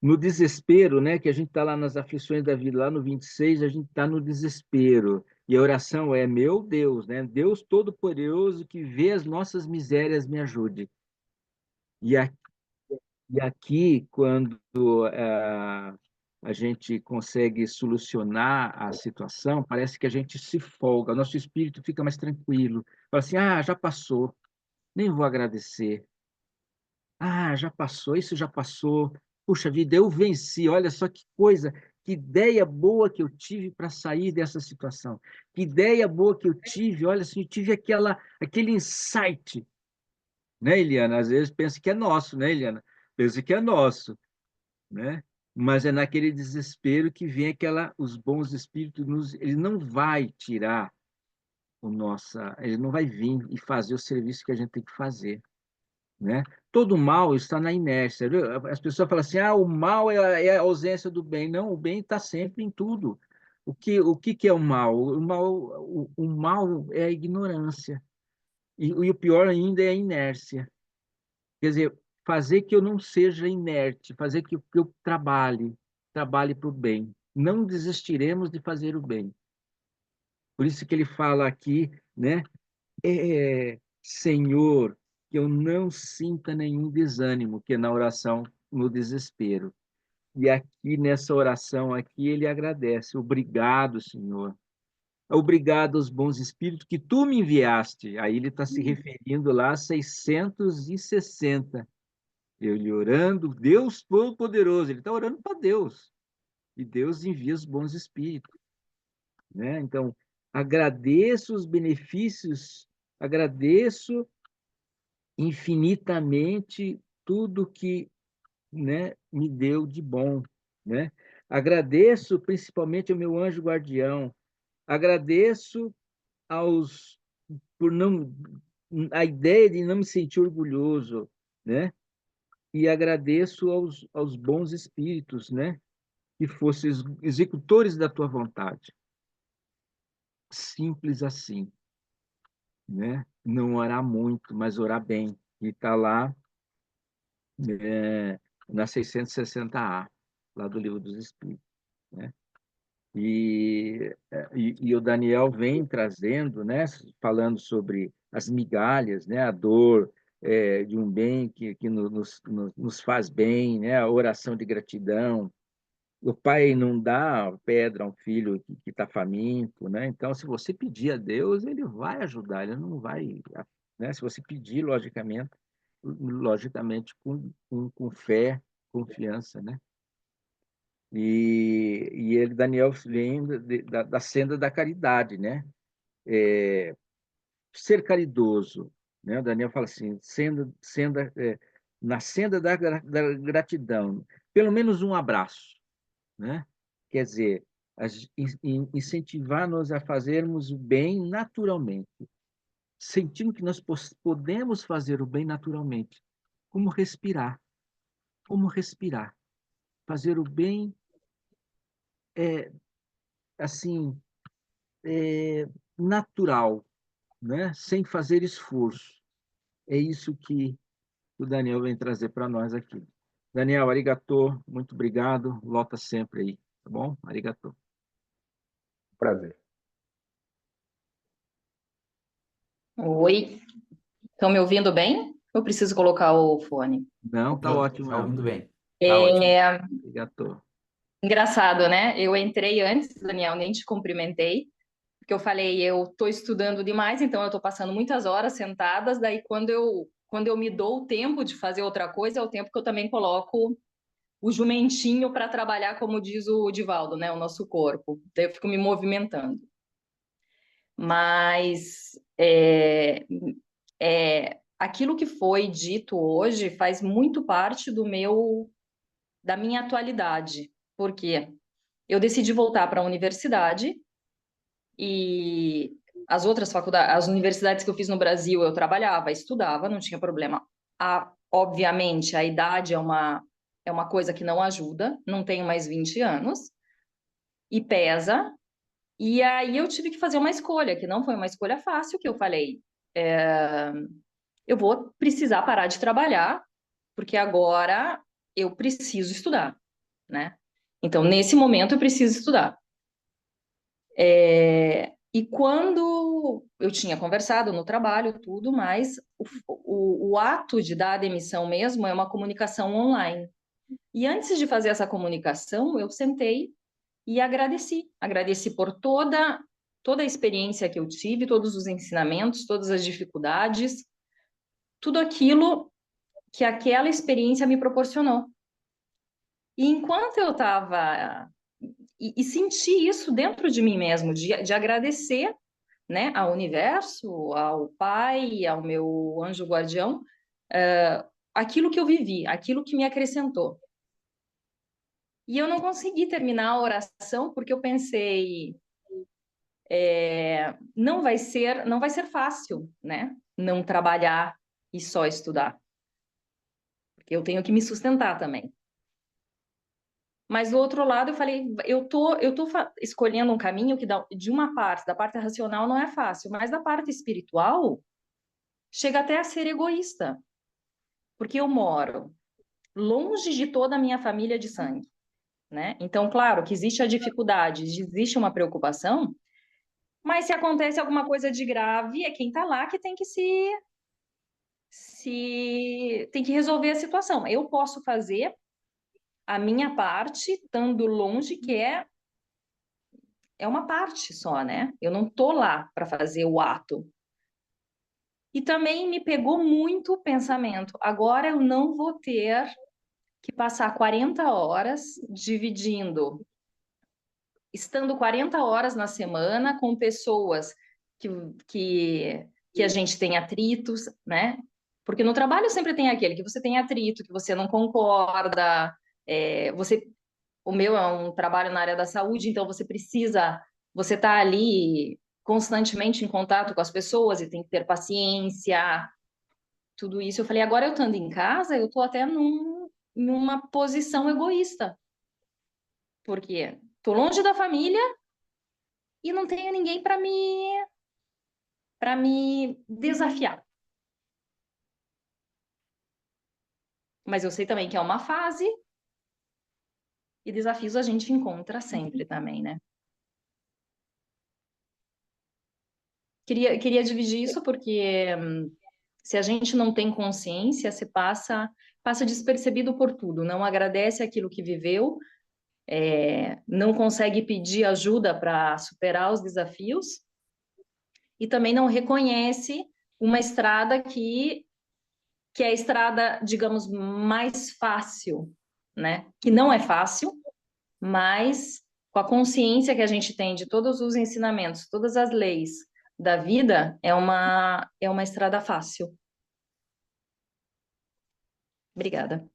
no desespero, né, que a gente está lá nas aflições da vida, lá no 26, a gente está no desespero. E a oração é, meu Deus, né? Deus Todo-Poderoso que vê as nossas misérias, me ajude. E aqui, quando a gente consegue solucionar a situação, parece que a gente se folga, nosso espírito fica mais tranquilo. Fala assim, já passou, nem vou agradecer. Já passou, isso já passou. Puxa vida, eu venci. Olha só que coisa, que ideia boa que eu tive para sair dessa situação. Que ideia boa que eu tive. Olha, assim, eu tive aquele insight, né, Eliana? Às vezes pensa que é nosso, né, Eliana? Pensa que é nosso, né? Mas é naquele desespero que vem os bons espíritos ele não vai tirar ele não vai vir e fazer o serviço que a gente tem que fazer, né? Todo mal está na inércia, viu? As pessoas falam assim, o mal é a ausência do bem. Não, o bem está sempre em tudo. O que é o mal? O mal é a ignorância. E o pior ainda é a inércia. Quer dizer, fazer que eu não seja inerte, fazer que eu trabalhe para o bem. Não desistiremos de fazer o bem. Por isso que ele fala aqui, né? Senhor, que eu não sinta nenhum desânimo, que é na oração, no desespero. E aqui nessa oração aqui ele agradece. Obrigado, Senhor. Obrigado aos bons espíritos que tu me enviaste. Aí ele está se referindo lá a 660. Eu lhe orando, Deus Todo-Poderoso. Ele está orando para Deus. E Deus envia os bons espíritos, né? Então, agradeço os benefícios, agradeço infinitamente tudo que, né, me deu de bom, né? Agradeço principalmente ao meu anjo guardião, agradeço aos por não a ideia de não me sentir orgulhoso, né? E agradeço aos bons espíritos, né? Que fossem executores da tua vontade. Simples assim, né? Não orar muito, mas orar bem. E está lá na 660A, lá do Livro dos Espíritos, né? E o Daniel vem trazendo, né, falando sobre as migalhas, né, a dor de um bem que nos faz bem, né, a oração de gratidão. O pai não dá pedra a um filho que está faminto, né? Então, se você pedir a Deus, ele vai ajudar, ele não vai, né? Se você pedir, logicamente com fé, confiança, né? E ele, Daniel, vem da senda da caridade, né? Ser caridoso, né? O Daniel fala assim, na senda da gratidão, pelo menos um abraço, né? Quer dizer, incentivar-nos a fazermos o bem naturalmente, sentindo que nós podemos fazer o bem naturalmente, como respirar, como respirar, fazer o bem assim natural, né? Sem fazer esforço. É isso que o Daniel vem trazer para nós aqui. Daniel, arigatô, muito obrigado. Volta sempre aí, tá bom? Arigatô. Prazer. Oi, estão me ouvindo bem? Eu preciso colocar o fone. Não, tá ótimo. Tá ouvindo bem. Tá ótimo. É Arigatô. engraçado, né? Eu entrei antes, Daniel, nem te cumprimentei, porque eu falei, eu estou estudando demais, então eu estou passando muitas horas sentadas, daí quando eu me dou o tempo de fazer outra coisa, é o tempo que eu também coloco o jumentinho para trabalhar, como diz o Divaldo, né? O nosso corpo. Daí eu fico me movimentando. Mas aquilo que foi dito hoje faz muito parte da minha atualidade. Por quê? Eu decidi voltar para a universidade e as outras faculdades, as universidades que eu fiz no Brasil, eu trabalhava, estudava, não tinha problema. Obviamente, a idade é uma coisa que não ajuda, não tenho mais 20 anos e pesa. E aí eu tive que fazer uma escolha, que não foi uma escolha fácil, que eu falei, eu vou precisar parar de trabalhar, porque agora eu preciso estudar, né? Então, nesse momento, eu preciso estudar. E quando eu tinha conversado no trabalho, tudo, mas o ato de dar a demissão mesmo é uma comunicação online. E antes de fazer essa comunicação, eu sentei e agradeci. Agradeci por toda a experiência que eu tive, todos os ensinamentos, todas as dificuldades, tudo aquilo que aquela experiência me proporcionou. E enquanto eu estava... E senti isso dentro de mim mesmo, de agradecer, né, ao universo, ao Pai, ao meu anjo guardião, aquilo que eu vivi, aquilo que me acrescentou. E eu não consegui terminar a oração porque eu pensei, não vai ser fácil, né, não trabalhar e só estudar, porque eu tenho que me sustentar também. Mas do outro lado eu falei, eu tô escolhendo um caminho que de uma parte, da parte racional não é fácil, mas da parte espiritual chega até a ser egoísta, porque eu moro longe de toda a minha família de sangue, né? Então, claro que existe a dificuldade, existe uma preocupação, Mas se acontece alguma coisa de grave, é quem tá lá que tem que tem que resolver a situação. Eu posso fazer a minha parte, estando longe, que é uma parte só, né? Eu não tô lá para fazer o ato. E também me pegou muito o pensamento. Agora eu não vou ter que passar 40 horas dividindo, estando 40 horas na semana com pessoas que, que a gente tem atritos, né? Porque no trabalho sempre tem aquele que você tem atrito, que você não concorda, você o meu é um trabalho na área da saúde, então você tá ali constantemente em contato com as pessoas e tem que ter paciência, tudo isso. Eu falei, agora eu estando em casa, eu tô até numa posição egoísta, porque tô longe da família e não tenho ninguém para me desafiar. Mas eu sei também que é uma fase e desafios a gente encontra sempre também, né? Queria dividir isso porque se a gente não tem consciência, se passa despercebido por tudo, não agradece aquilo que viveu, não consegue pedir ajuda para superar os desafios e também não reconhece uma estrada que é a estrada, digamos, mais fácil, né? Que não é fácil, mas com a consciência que a gente tem de todos os ensinamentos, todas as leis da vida, é uma estrada fácil. Obrigada.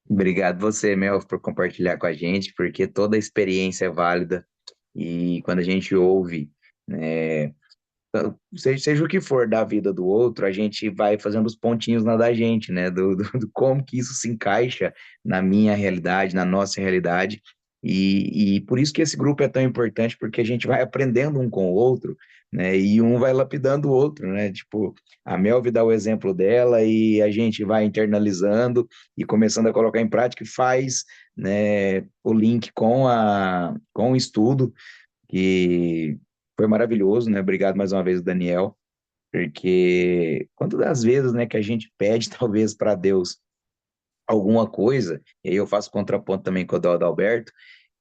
Obrigado você, Mel, por compartilhar com a gente, porque toda experiência é válida e quando a gente ouve, né, seja o que for da vida do outro, a gente vai fazendo os pontinhos na da gente, né? Do como que isso se encaixa na minha realidade, na nossa realidade. E por isso que esse grupo é tão importante, porque a gente vai aprendendo um com o outro, né? E um vai lapidando o outro, né? Tipo, a Melvi dá o exemplo dela e a gente vai internalizando e começando a colocar em prática e faz, né, o link com o estudo que foi maravilhoso, né? Obrigado mais uma vez, Daniel, porque quantas das vezes, né, que a gente pede talvez para Deus alguma coisa, e aí eu faço contraponto também com o do Adalberto,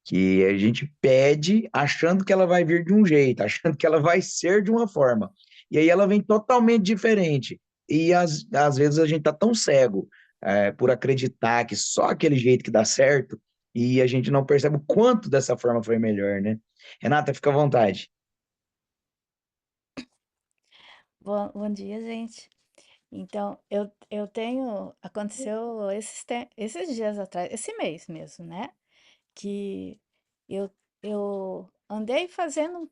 que a gente pede achando que ela vai vir de um jeito, achando que ela vai ser de uma forma, e aí ela vem totalmente diferente. E às vezes a gente tá tão cego por acreditar que só aquele jeito que dá certo, e a gente não percebe o quanto dessa forma foi melhor, né? Renata, fica à vontade. Bom dia, gente. Então, eu tenho. Aconteceu esses dias atrás, esse mês mesmo, né? Que eu, eu andei fazendo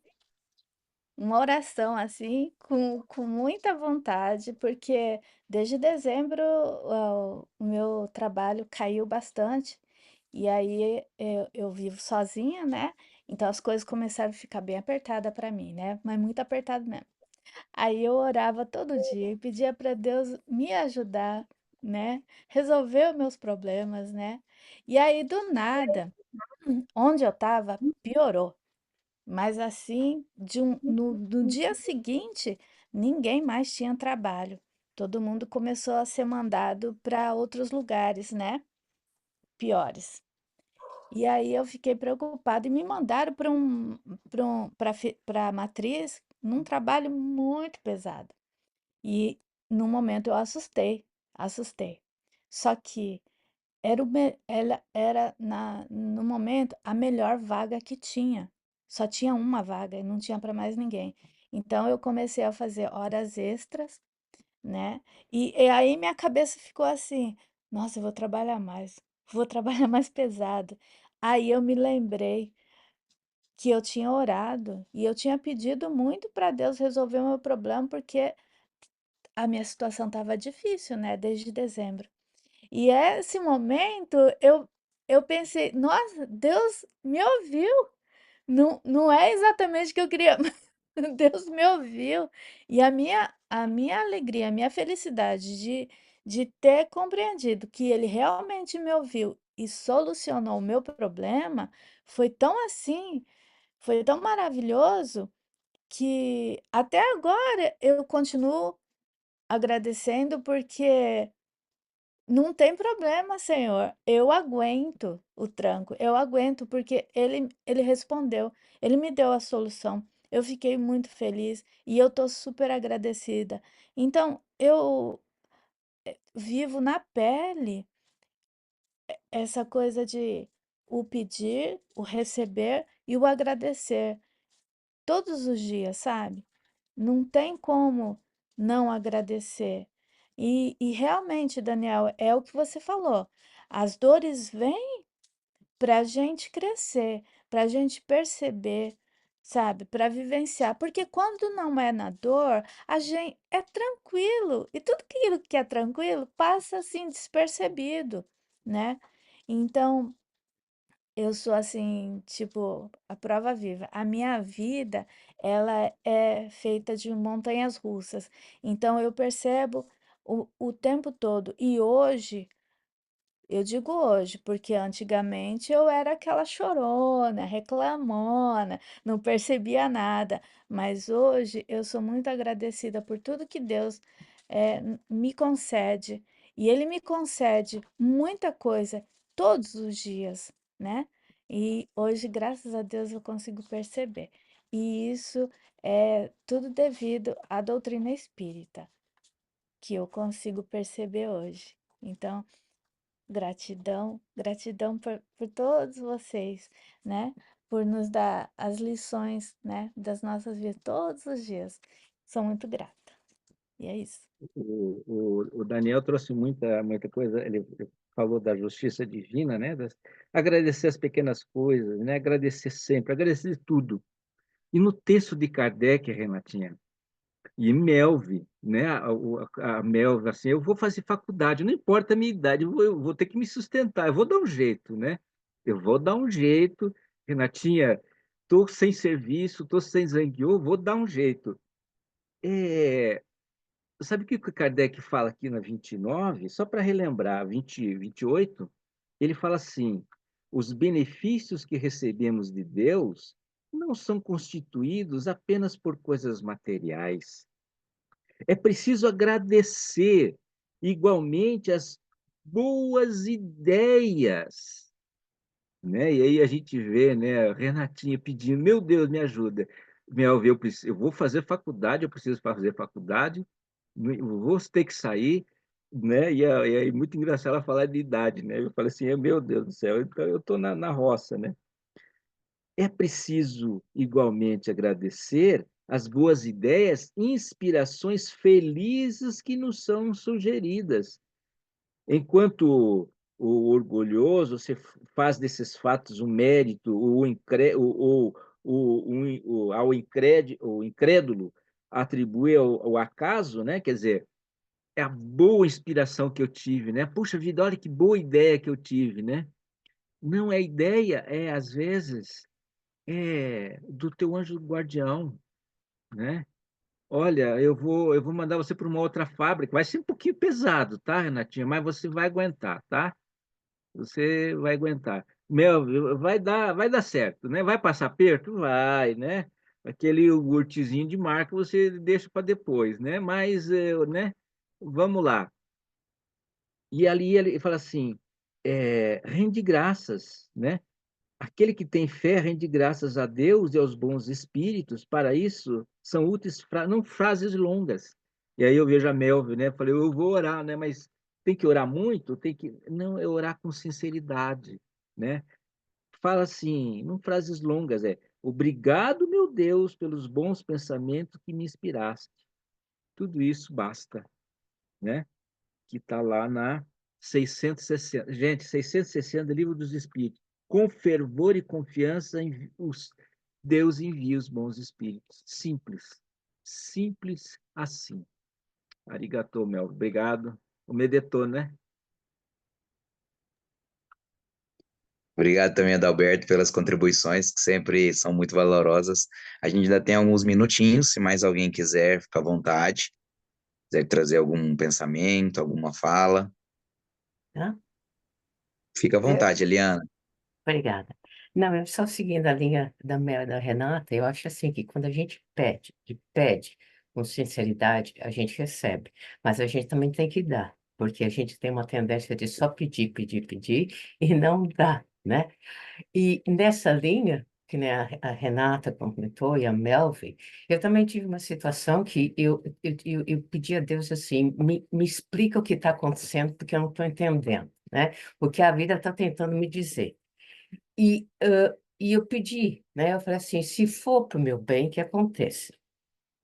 uma oração assim, com muita vontade, porque desde dezembro o meu trabalho caiu bastante, e aí eu vivo sozinha, né? Então as coisas começaram a ficar bem apertadas para mim, né? Mas muito apertado mesmo. Aí eu orava todo dia e pedia para Deus me ajudar, né? Resolver os meus problemas, né? E aí do nada, onde eu estava, piorou. Mas assim, no dia seguinte, ninguém mais tinha trabalho. Todo mundo começou a ser mandado para outros lugares, né? Piores. E aí eu fiquei preocupada e me mandaram para a matriz num trabalho muito pesado. E no momento eu assustei, assustei. Só que ela era no momento a melhor vaga que tinha. Só tinha uma vaga e não tinha para mais ninguém. Então eu comecei a fazer horas extras, né? E aí minha cabeça ficou assim: nossa, eu vou trabalhar mais, vou trabalhar mais pesado. Aí eu me lembrei que eu tinha orado e eu tinha pedido muito para Deus resolver o meu problema, porque a minha situação estava difícil, né? Desde dezembro. E esse momento eu pensei, nossa, Deus me ouviu. Não, não é exatamente o que eu queria, mas Deus me ouviu. E a minha alegria, a minha felicidade de ter compreendido que Ele realmente me ouviu e solucionou o meu problema foi tão assim, foi tão maravilhoso que até agora eu continuo agradecendo porque não tem problema, Senhor. Eu aguento o tranco, eu aguento porque ele respondeu, ele me deu a solução. Eu fiquei muito feliz e eu tô super agradecida. Então, eu vivo na pele essa coisa de o pedir, o receber e o agradecer todos os dias, sabe? Não tem como não agradecer. E realmente, Daniel, é o que você falou. As dores vêm para a gente crescer, para a gente perceber, sabe? Para vivenciar. Porque quando não é na dor, a gente é tranquilo. E tudo aquilo que é tranquilo passa assim despercebido, né? Então, eu sou assim, tipo, a prova viva. A minha vida, ela é feita de montanhas russas. Então eu percebo o tempo todo. E hoje eu digo hoje, porque antigamente eu era aquela chorona, reclamona, não percebia nada, mas hoje eu sou muito agradecida por tudo que Deus me concede, e Ele me concede muita coisa todos os dias, né? E hoje, graças a Deus, eu consigo perceber. E isso é tudo devido à doutrina espírita, que eu consigo perceber hoje. Então, gratidão, gratidão por todos vocês, né? Por nos dar as lições, né, das nossas vidas todos os dias. Sou muito grata. E é isso. O Daniel trouxe muita coisa, ele falou da justiça divina, né? Agradecer as pequenas coisas, né? Agradecer sempre, agradecer tudo. E no texto de Kardec, Renatinha, e Melvi, né? A Melvi, assim, eu vou fazer faculdade, não importa a minha idade, eu vou ter que me sustentar, eu vou dar um jeito, né? Eu vou dar um jeito, Renatinha, estou sem serviço, estou sem zangueô, vou dar um jeito. É, sabe o que o Kardec fala aqui na 29? Só para relembrar, 28, ele fala assim: os benefícios que recebemos de Deus não são constituídos apenas por coisas materiais. É preciso agradecer igualmente as boas ideias, né? E aí a gente vê, né, a Renatinha pedindo, meu Deus, me ajuda. Melvio, eu vou fazer faculdade, eu preciso fazer faculdade, eu vou ter que sair, né? E aí muito engraçado ela falar de idade, né? Eu falei assim, meu Deus do céu, então eu estou na roça, né? É preciso igualmente agradecer as boas ideias e inspirações felizes que nos são sugeridas. Enquanto o orgulhoso você faz desses fatos um mérito, o incrédulo atribui ao acaso, né? Quer dizer, é a boa inspiração que eu tive, né? Puxa vida, olha que boa ideia que eu tive, né? Não é ideia, é às vezes do teu anjo guardião, né? Olha, eu vou mandar você para uma outra fábrica. Vai ser um pouquinho pesado, tá, Renatinha? Mas você vai aguentar, tá? Você vai aguentar. Meu, vai dar certo, né? Vai passar perto? Vai, né? Aquele iogurtezinho de marca você deixa para depois, né? Mas, né? Vamos lá. E ali ele fala assim, rende graças, né? Aquele que tem fé rende graças a Deus e aos bons espíritos. Para isso, são úteis, não frases longas. E aí eu vejo a Melvin, né? Falei, eu vou orar, né? Mas tem que orar muito? Tem que... Não, é orar com sinceridade, né? Fala assim, não frases longas, obrigado, meu Deus, pelos bons pensamentos que me inspiraste. Tudo isso basta, né? Que está lá na 660. Gente, 660, Livro dos Espíritos. Com fervor e confiança, Deus envia os bons espíritos. Simples. Simples assim. Arigatou, Mel. Obrigado. O Medetor, né? Obrigado também, Adalberto, pelas contribuições, que sempre são muito valorosas. A gente ainda tem alguns minutinhos, se mais alguém quiser, fica à vontade. Quiser trazer algum pensamento, alguma fala, Tá? fica à Eu- vontade, Eliana. Obrigada. Não, eu só seguindo a linha da Mel e da Renata, eu acho assim que quando a gente pede, e pede com sinceridade, a gente recebe, mas a gente também tem que dar, porque a gente tem uma tendência de só pedir, pedir, pedir e não dar, né? E nessa linha, que nem a Renata comentou e a Melvi, eu também tive uma situação que eu pedi a Deus assim, me explica o que está acontecendo, porque eu não estou entendendo, né? O que a vida está tentando me dizer. E eu pedi, né? Eu falei assim, se for para o meu bem, que aconteça.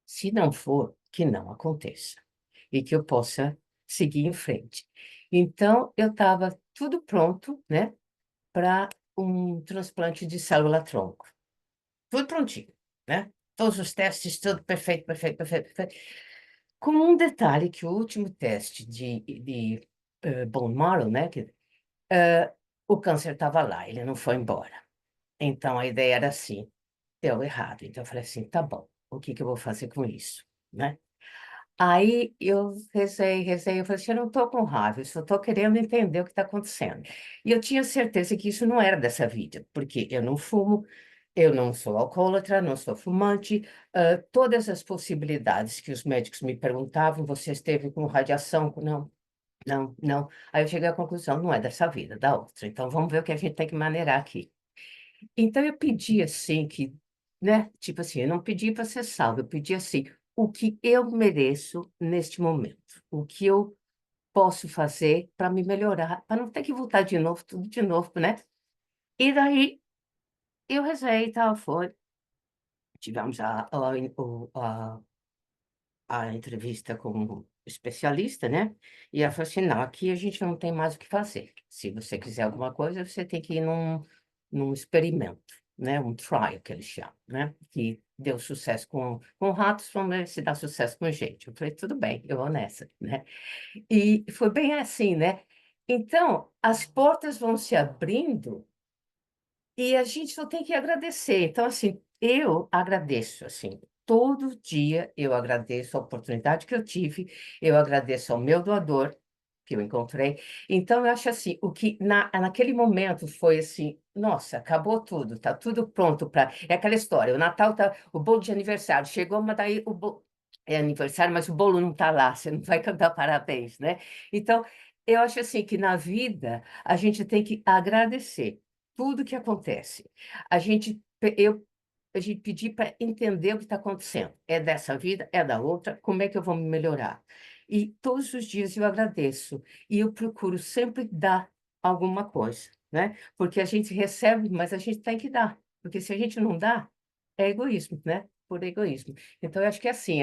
Se não for, que não aconteça. E que eu possa seguir em frente. Então, eu estava tudo pronto, né? Para um transplante de célula-tronco. Tudo prontinho, né? Todos os testes, tudo perfeito, perfeito, perfeito, perfeito. Com um detalhe que o último teste de bone marrow, né? O câncer estava lá, ele não foi embora. Então, a ideia era assim, deu errado. Então, eu falei assim, tá bom, o que que eu vou fazer com isso, né? Aí eu rezei, eu falei assim, eu não estou com raiva, eu só estou querendo entender o que está acontecendo. E eu tinha certeza que isso não era dessa vida, porque eu não fumo, eu não sou alcoólatra, não sou fumante, todas as possibilidades que os médicos me perguntavam, você esteve com radiação? Não, não, não. Aí eu cheguei à conclusão, não é dessa vida, da outra. Então vamos ver o que a gente tem que maneirar aqui. Então eu pedi assim que, né? Tipo assim, eu não pedi para ser salvo, eu pedi assim, o que eu mereço neste momento, o que eu posso fazer para me melhorar, para não ter que voltar de novo, tudo de novo, né? E daí eu rezei e tal, foi. Tivemos a entrevista com um especialista, né? E ela falou assim, não, aqui a gente não tem mais o que fazer. Se você quiser alguma coisa, você tem que ir num experimento, né? Um trial, que eles chamam, né? Que deu sucesso com ratos, vamos ver se dá sucesso com gente. Eu falei, tudo bem, eu vou nessa, né? E foi bem assim, né? Então, as portas vão se abrindo e a gente só tem que agradecer. Então, assim, eu agradeço, assim, todo dia eu agradeço a oportunidade que eu tive, eu agradeço ao meu doador que eu encontrei. Então, eu acho assim, o que naquele momento foi assim, nossa, acabou tudo, tá tudo pronto para. É aquela história, o Natal tá, o bolo de aniversário chegou, mas daí o bolo é aniversário, mas o bolo não tá lá, você não vai cantar parabéns, né? Então, eu acho assim que na vida a gente tem que agradecer tudo que acontece. A gente, eu, a gente pedir para entender o que está acontecendo. É dessa vida, é da outra, como é que eu vou me melhorar? E todos os dias eu agradeço. E eu procuro sempre dar alguma coisa, né? Porque a gente recebe, mas a gente tem que dar. Porque se a gente não dá, é egoísmo, né? Por egoísmo. Então, eu acho que é assim,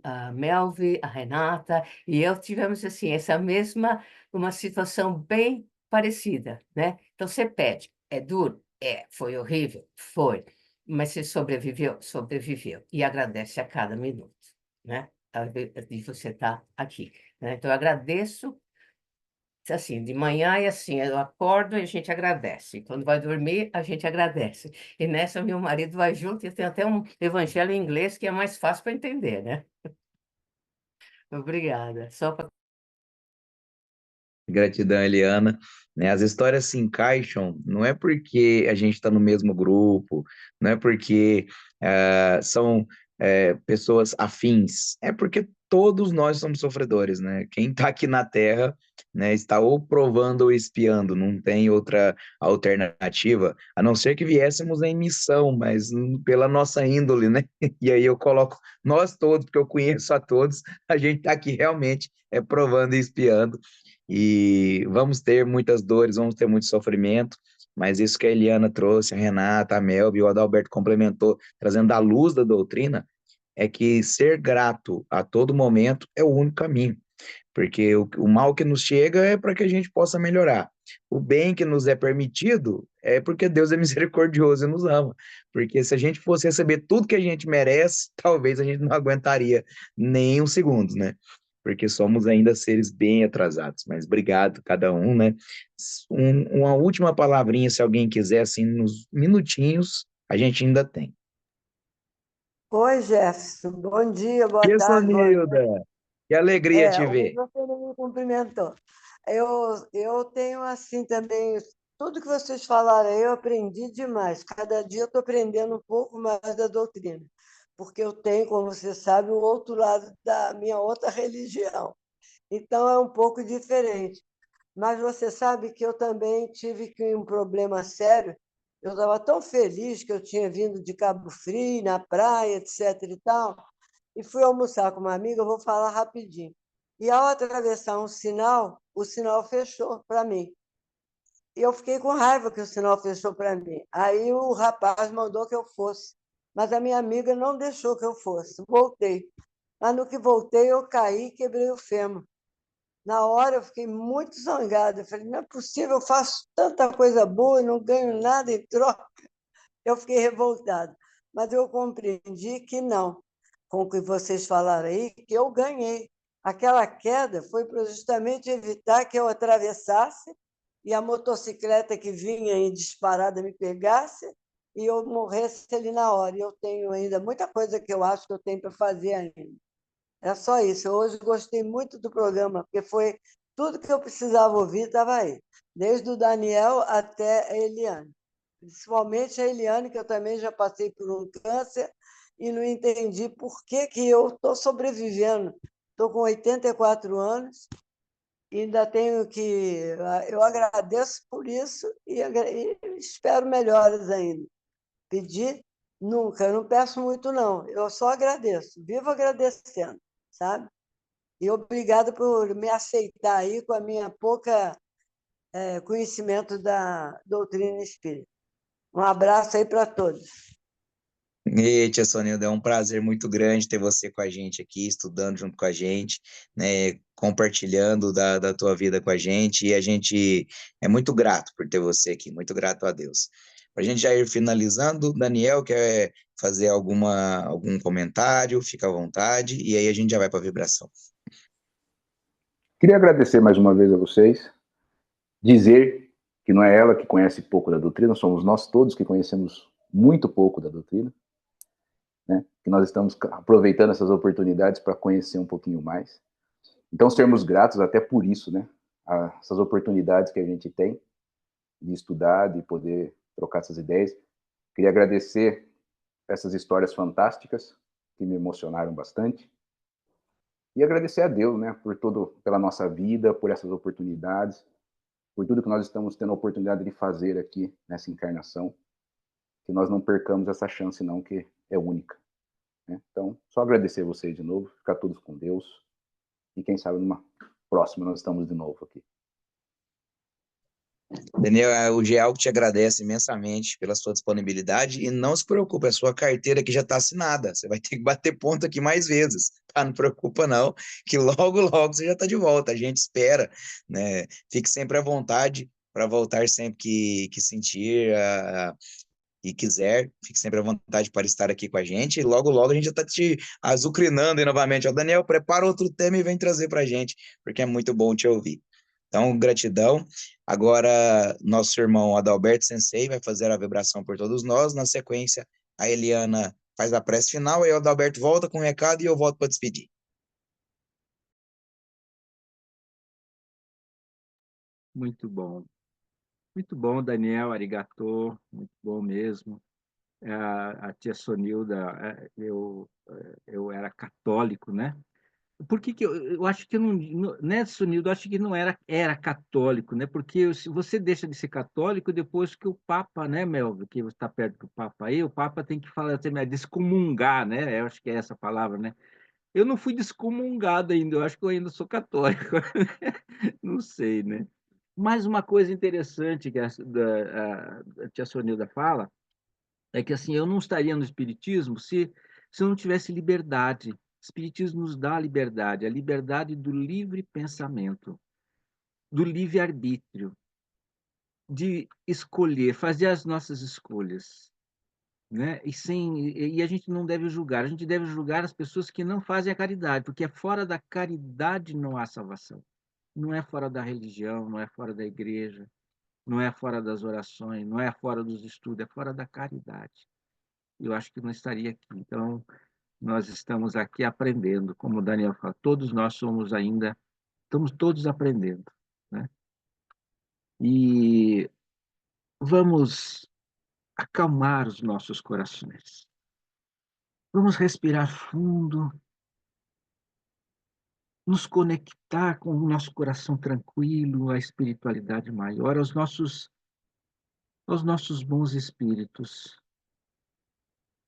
a Melvi, a Renata e eu tivemos assim essa mesma uma situação bem parecida, né? Então você pede, é duro, foi horrível, foi, mas você sobreviveu, sobreviveu e agradece a cada minuto, né? De você estar aqui, né? Então eu agradeço assim, de manhã é assim, eu acordo e a gente agradece. Quando vai dormir, a gente agradece. E nessa, meu marido vai junto e tem até um evangelho em inglês que é mais fácil para entender, né? Obrigada. Só para. Gratidão, Eliana. Né, as histórias se encaixam, não é porque a gente está no mesmo grupo, não é porque são pessoas afins, é porque todos nós somos sofredores, né? Quem está aqui na Terra, né, está ou provando ou espiando, não tem outra alternativa, a não ser que viéssemos em missão, mas pela nossa índole, né? E aí eu coloco nós todos, porque eu conheço a todos, a gente está aqui realmente provando e espiando. E vamos ter muitas dores, vamos ter muito sofrimento, mas isso que a Eliana trouxe, a Renata, a Melvi, o Adalberto complementou, trazendo a luz da doutrina, é que ser grato a todo momento é o único caminho, porque o mal que nos chega é para que a gente possa melhorar. O bem que nos é permitido é porque Deus é misericordioso e nos ama. Porque se a gente fosse receber tudo que a gente merece, talvez a gente não aguentaria nem um segundo, né? Porque somos ainda seres bem atrasados. Mas obrigado cada um, né? Uma última palavrinha, se alguém quiser, assim, nos minutinhos, a gente ainda tem. Oi, Jefferson. Bom dia, boa E tarde, boa noite. Sonilda, que alegria te ver. Você não me cumprimentou. Eu tenho, assim, também tudo que vocês falaram aí eu aprendi demais. Cada dia eu estou aprendendo um pouco mais da doutrina, porque eu tenho, como você sabe, o outro lado da minha outra religião. Então é um pouco diferente. Mas você sabe que eu também tive um problema sério. Eu estava tão feliz que eu tinha vindo de Cabo Frio, na praia, etc. e tal, e fui almoçar com uma amiga, eu vou falar rapidinho. E ao atravessar um sinal, o sinal fechou para mim. E eu fiquei com raiva que o sinal fechou para mim. Aí o rapaz mandou que eu fosse, mas a minha amiga não deixou que eu fosse. Voltei. Mas no que voltei, eu caí e quebrei o fêmur. Na hora eu fiquei muito zangada. Eu falei, não é possível, eu faço tanta coisa boa e não ganho nada em troca. Eu fiquei revoltada. Mas eu compreendi que não, com o que vocês falaram aí, que eu ganhei. Aquela queda foi para justamente evitar que eu atravessasse e a motocicleta que vinha em disparada me pegasse e eu morresse ali na hora. E eu tenho ainda muita coisa que eu acho que eu tenho para fazer ainda. É só isso. Eu hoje gostei muito do programa, porque foi tudo que eu precisava ouvir estava aí, desde o Daniel até a Eliane. Principalmente a Eliane, que eu também já passei por um câncer e não entendi por que eu estou sobrevivendo. Estou com 84 anos e ainda tenho que. Eu agradeço por isso e espero melhoras ainda. Pedir nunca, eu não peço muito, não. Eu só agradeço, vivo agradecendo, sabe? E obrigada por me aceitar aí com a minha pouca conhecimento da doutrina espírita. Um abraço aí para todos. E, tia Sonilda, é um prazer muito grande ter você com a gente aqui, estudando junto com a gente, né, compartilhando da tua vida com a gente, e a gente é muito grato por ter você aqui, muito grato a Deus. Para a gente já ir finalizando, Daniel quer fazer algum comentário, fica à vontade, e aí a gente já vai para a vibração. Queria agradecer mais uma vez a vocês, dizer que não é ela que conhece pouco da doutrina, somos nós todos que conhecemos muito pouco da doutrina, né? Que nós estamos aproveitando essas oportunidades para conhecer um pouquinho mais. Então, sermos gratos até por isso, né? Essas oportunidades que a gente tem de estudar, de poder trocar essas ideias. Queria agradecer essas histórias fantásticas que me emocionaram bastante. E agradecer a Deus, né, pela nossa vida, por essas oportunidades, por tudo que nós estamos tendo a oportunidade de fazer aqui nessa encarnação, que nós não percamos essa chance não, que é única. Né? Então, só agradecer a vocês de novo, ficar todos com Deus, e quem sabe numa próxima nós estamos de novo aqui. Daniel, o Geal te agradece imensamente pela sua disponibilidade e não se preocupe, a sua carteira aqui já está assinada. Você vai ter que bater ponto aqui mais vezes, tá? Não preocupa não, que logo, logo você já está de volta. A gente espera, né? Fique sempre à vontade para voltar sempre que sentir e quiser. Fique sempre à vontade para estar aqui com a gente. E logo, logo a gente já está te azucrinando aí novamente. Ó, Daniel, prepara outro tema e vem trazer para a gente, porque é muito bom te ouvir. Então, gratidão. Agora, nosso irmão Adalberto Sensei vai fazer a vibração por todos nós. Na sequência, a Eliana faz a prece final, aí o Adalberto volta com o recado e eu volto para despedir. Muito bom. Muito bom, Daniel, arigatô, muito bom mesmo. A tia Sonilda, eu era católico, né? Por que eu acho que eu não, né, Sonildo, eu acho que não era católico, né? Porque se você deixa de ser católico depois que o Papa, né, Melvio, que você está perto do Papa aí, o Papa tem que falar assim, descomungar, né? Eu acho que é essa palavra, né? Eu não fui descomungado ainda, eu acho que eu ainda sou católico, não sei, né? Mais uma coisa interessante que a tia Sonilda fala é que assim, eu não estaria no espiritismo se eu não tivesse liberdade. O espiritismo nos dá a liberdade do livre pensamento, do livre arbítrio, de escolher, fazer as nossas escolhas, né? E a gente não deve julgar, a gente deve julgar as pessoas que não fazem a caridade, porque é fora da caridade não há salvação. Não é fora da religião, não é fora da igreja, não é fora das orações, não é fora dos estudos, é fora da caridade. Eu acho que não estaria aqui. Então, nós estamos aqui aprendendo, como o Daniel fala, todos nós estamos todos aprendendo, né? E vamos acalmar os nossos corações. Vamos respirar fundo, nos conectar com o nosso coração tranquilo, à espiritualidade maior, aos nossos bons espíritos.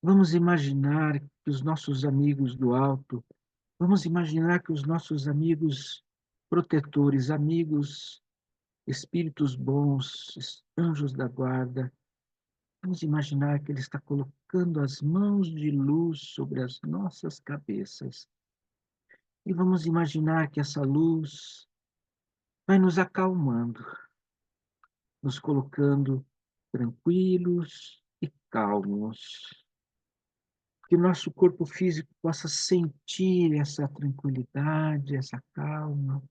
Vamos imaginar que os nossos amigos do alto, vamos imaginar que os nossos amigos protetores, amigos, espíritos bons, anjos da guarda, vamos imaginar que Ele está colocando as mãos de luz sobre as nossas cabeças. E vamos imaginar que essa luz vai nos acalmando, nos colocando tranquilos e calmos. Que nosso corpo físico possa sentir essa tranquilidade, essa calma,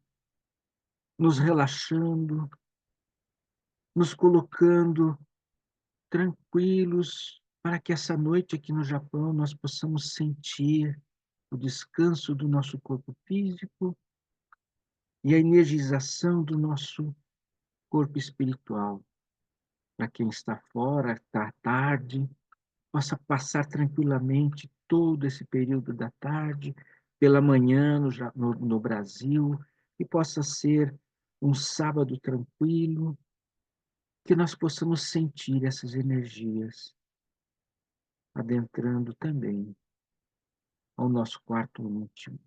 nos relaxando, nos colocando tranquilos, para que essa noite aqui no Japão nós possamos sentir o descanso do nosso corpo físico e a energização do nosso corpo espiritual. Para quem está fora, está tarde, possa passar tranquilamente todo esse período da tarde, pela manhã no Brasil, e possa ser um sábado tranquilo, que nós possamos sentir essas energias adentrando também ao nosso quarto íntimo.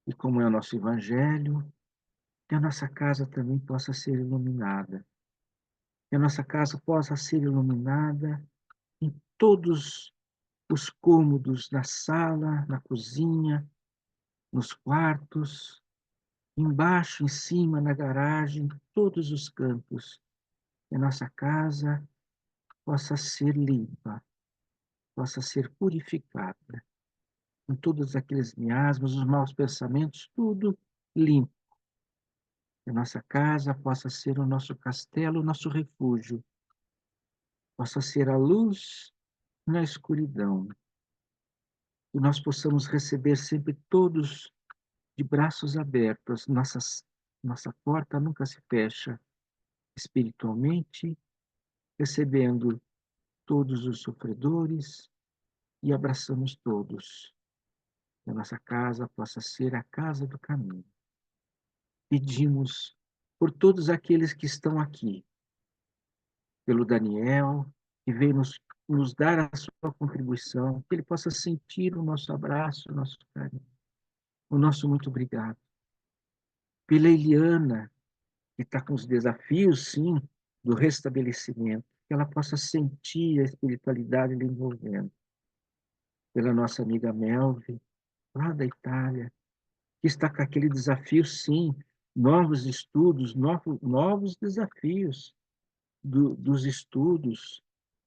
E como é o nosso evangelho, que a nossa casa também possa ser iluminada. Que a nossa casa possa ser iluminada em todos os cômodos, na sala, na cozinha, nos quartos, embaixo, em cima, na garagem, em todos os cantos. Que a nossa casa possa ser limpa, possa ser purificada. Com todos aqueles miasmas, os maus pensamentos, tudo limpo. Que a nossa casa possa ser o nosso castelo, o nosso refúgio. Possa ser a luz na escuridão. Que nós possamos receber sempre todos de braços abertos. Nossa porta nunca se fecha espiritualmente, recebendo todos os sofredores e abraçamos todos. Que a nossa casa possa ser a casa do caminho. Pedimos por todos aqueles que estão aqui, pelo Daniel, que veio nos dar a sua contribuição, que ele possa sentir o nosso abraço, o nosso carinho, o nosso muito obrigado. Pela Eliana, que está com os desafios, sim, do restabelecimento, que ela possa sentir a espiritualidade lhe envolvendo. Pela nossa amiga Melvi, lá da Itália, que está com aquele desafio, sim, novos estudos, novos desafios dos estudos,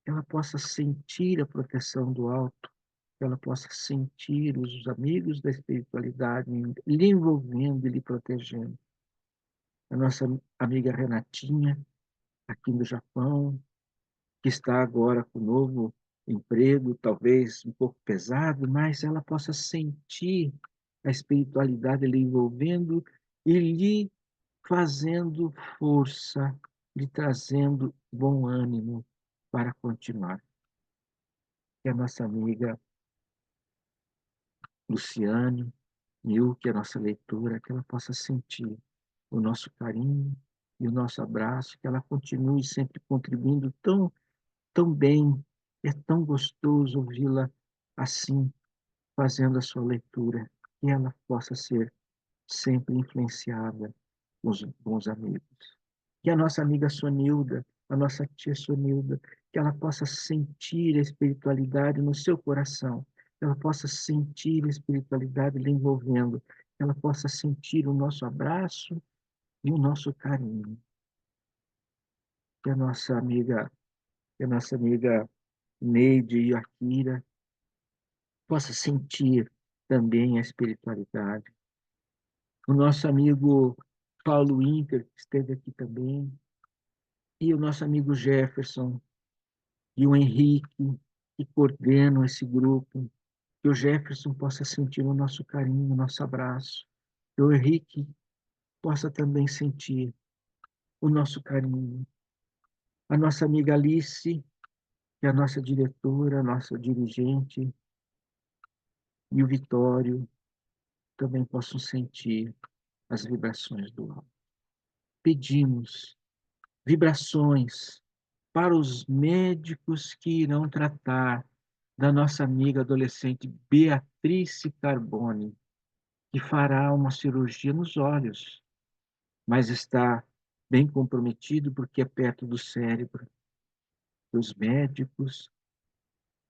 que ela possa sentir a proteção do alto, que ela possa sentir os amigos da espiritualidade lhe envolvendo e lhe protegendo. A nossa amiga Renatinha, aqui no Japão, que está agora com um novo emprego, talvez um pouco pesado, mas ela possa sentir a espiritualidade lhe envolvendo e lhe fazendo força, lhe trazendo bom ânimo para continuar. Que a nossa amiga Luciane, que é a nossa leitora, que ela possa sentir o nosso carinho e o nosso abraço, que ela continue sempre contribuindo tão bem. É tão gostoso ouvi-la assim, fazendo a sua leitura, que ela possa ser sempre influenciada com os bons amigos. Que a nossa amiga Sonilda, a nossa tia Sonilda, que ela possa sentir a espiritualidade no seu coração, que ela possa sentir a espiritualidade lhe envolvendo, que ela possa sentir o nosso abraço e o nosso carinho. Que a nossa amiga Neide e Akira possa sentir também a espiritualidade. O nosso amigo Paulo Inter, que esteve aqui também, e o nosso amigo Jefferson, e o Henrique, que coordenam esse grupo, que o Jefferson possa sentir o nosso carinho, o nosso abraço, que o Henrique possa também sentir o nosso carinho, a nossa amiga Alice, que é a nossa diretora, a nossa dirigente, e o Vitório também possam sentir as vibrações do alto. Pedimos vibrações para os médicos que irão tratar da nossa amiga adolescente Beatrice Carbone, que fará uma cirurgia nos olhos, mas está bem comprometido porque é perto do cérebro. Os médicos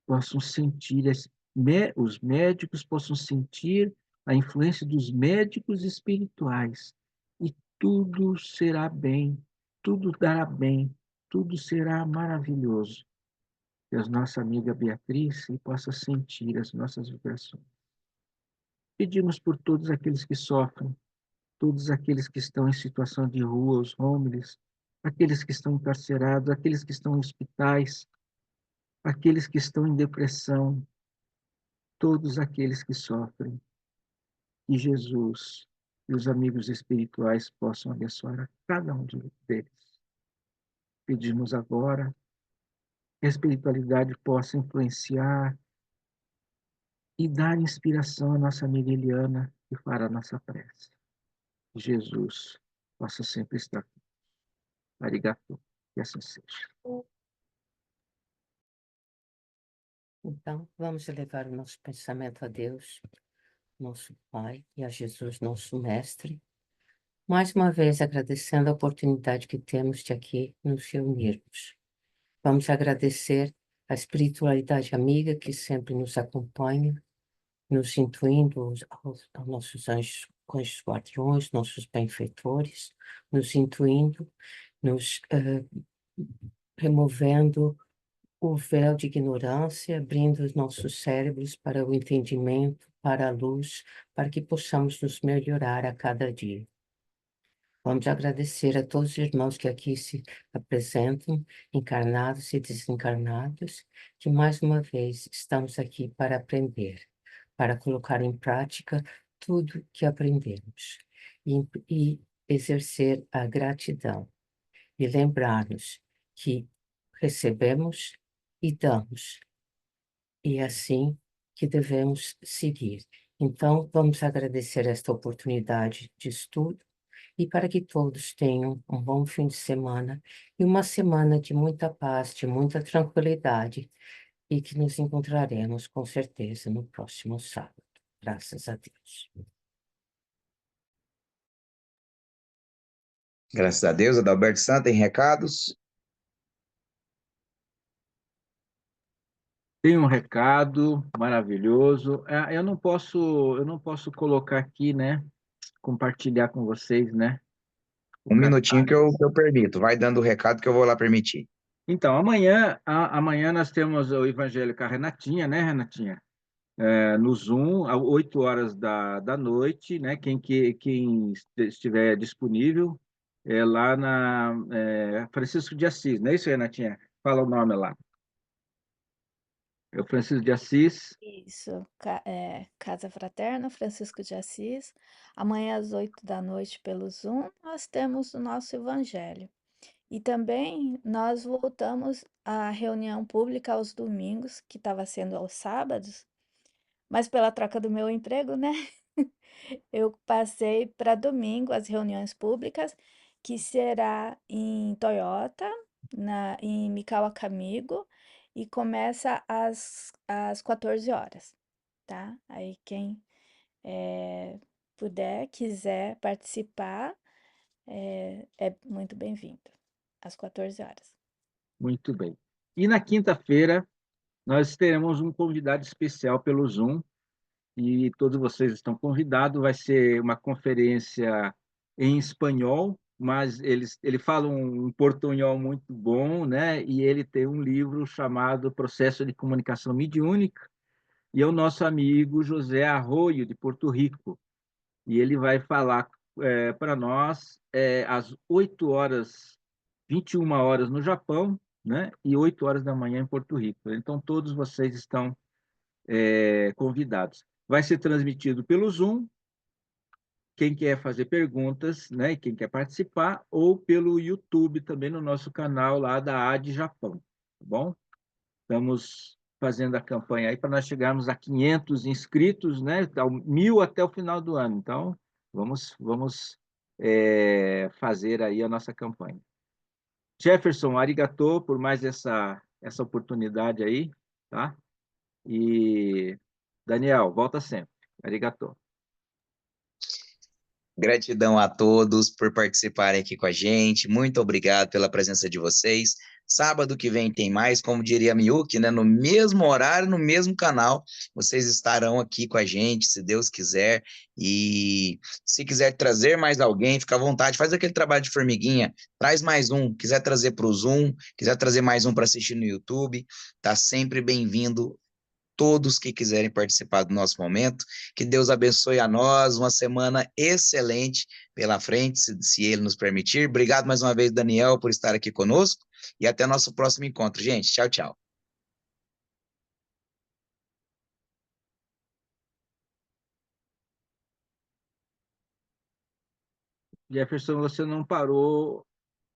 possam sentir, os médicos possam sentir a influência dos médicos espirituais e tudo será bem, tudo dará bem, tudo será maravilhoso. Que a nossa amiga Beatriz possa sentir as nossas vibrações. Pedimos por todos aqueles que sofrem, todos aqueles que estão em situação de rua, os homeless, aqueles que estão encarcerados, aqueles que estão em hospitais, aqueles que estão em depressão, todos aqueles que sofrem. Que Jesus e os amigos espirituais possam abençoar a cada um deles. Pedimos agora que a espiritualidade possa influenciar e dar inspiração à nossa amiga Eliana, que fará a nossa prece. Jesus possa sempre estar aqui. Arigato, que assim seja. Então, vamos elevar o nosso pensamento a Deus, nosso Pai, e a Jesus, nosso Mestre. Mais uma vez, agradecendo a oportunidade que temos de aqui nos reunirmos. Vamos agradecer a espiritualidade amiga que sempre nos acompanha, nos intuindo aos nossos anjos guardiões, nossos benfeitores, nos intuindo, nos removendo o véu de ignorância, abrindo os nossos cérebros para o entendimento, para a luz, para que possamos nos melhorar a cada dia. Vamos agradecer a todos os irmãos que aqui se apresentam, encarnados e desencarnados, que mais uma vez estamos aqui para aprender, para colocar em prática tudo que aprendemos e exercer a gratidão e lembrar-nos que recebemos e damos, e é assim que devemos seguir. Então, vamos agradecer esta oportunidade de estudo e para que todos tenham um bom fim de semana e uma semana de muita paz, de muita tranquilidade e que nos encontraremos com certeza no próximo sábado. Graças a Deus. Graças a Deus, Adalberto Santos, tem recados? Tem um recado maravilhoso. Eu não posso colocar aqui, né? Compartilhar com vocês, né? O Um minutinho que cartaz. eu permito. Vai dando o recado que eu vou lá permitir. Então, amanhã nós temos o Evangelho com a Renatinha, né, Renatinha? No Zoom, às 8 horas da noite, né? Quem estiver disponível, lá na Francisco de Assis, não é isso, Renatinha? Fala o nome lá. É o Francisco de Assis. Isso, Casa Fraterna, Francisco de Assis. Amanhã às 8 da noite pelo Zoom, nós temos o nosso Evangelho. E também nós voltamos à reunião pública aos domingos, que estava sendo aos sábados, mas pela troca do meu emprego, né? Eu passei para domingo as reuniões públicas, que será em Toyota, em Mikawa Kamigo, e começa às 14 horas, tá? Aí quem puder, quiser participar, é muito bem-vindo, às 14 horas. Muito bem. E na quinta-feira, nós teremos um convidado especial pelo Zoom, e todos vocês estão convidados. Vai ser uma conferência em espanhol, mas ele fala um portunhol muito bom, né? E ele tem um livro chamado Processo de Comunicação Mediúnica, e é o nosso amigo José Arroio, de Porto Rico. E ele vai falar para nós às 8 horas, 21 horas no Japão, né? E 8 horas da manhã em Porto Rico. Então, todos vocês estão convidados. Vai ser transmitido pelo Zoom, quem quer fazer perguntas, né, e quem quer participar, ou pelo YouTube também no nosso canal lá da AD Japão, tá bom? Estamos fazendo a campanha aí para nós chegarmos a 500 inscritos, né, 1.000 até o final do ano. Então, vamos fazer aí a nossa campanha. Jefferson, arigatô por mais essa oportunidade aí, tá? E Daniel, volta sempre. Arigatô. Gratidão a todos por participarem aqui com a gente. Muito obrigado pela presença de vocês. Sábado que vem tem mais, como diria a Miyuki, né? No mesmo horário, no mesmo canal, vocês estarão aqui com a gente, se Deus quiser. E se quiser trazer mais alguém, fica à vontade, faz aquele trabalho de formiguinha, traz mais um. Quiser trazer para o Zoom, quiser trazer mais um para assistir no YouTube, tá sempre bem-vindo todos que quiserem participar do nosso momento. Que Deus abençoe a nós, uma semana excelente pela frente, se Ele nos permitir. Obrigado mais uma vez, Daniel, por estar aqui conosco e até nosso próximo encontro, gente. Tchau, tchau. Jefferson, você não parou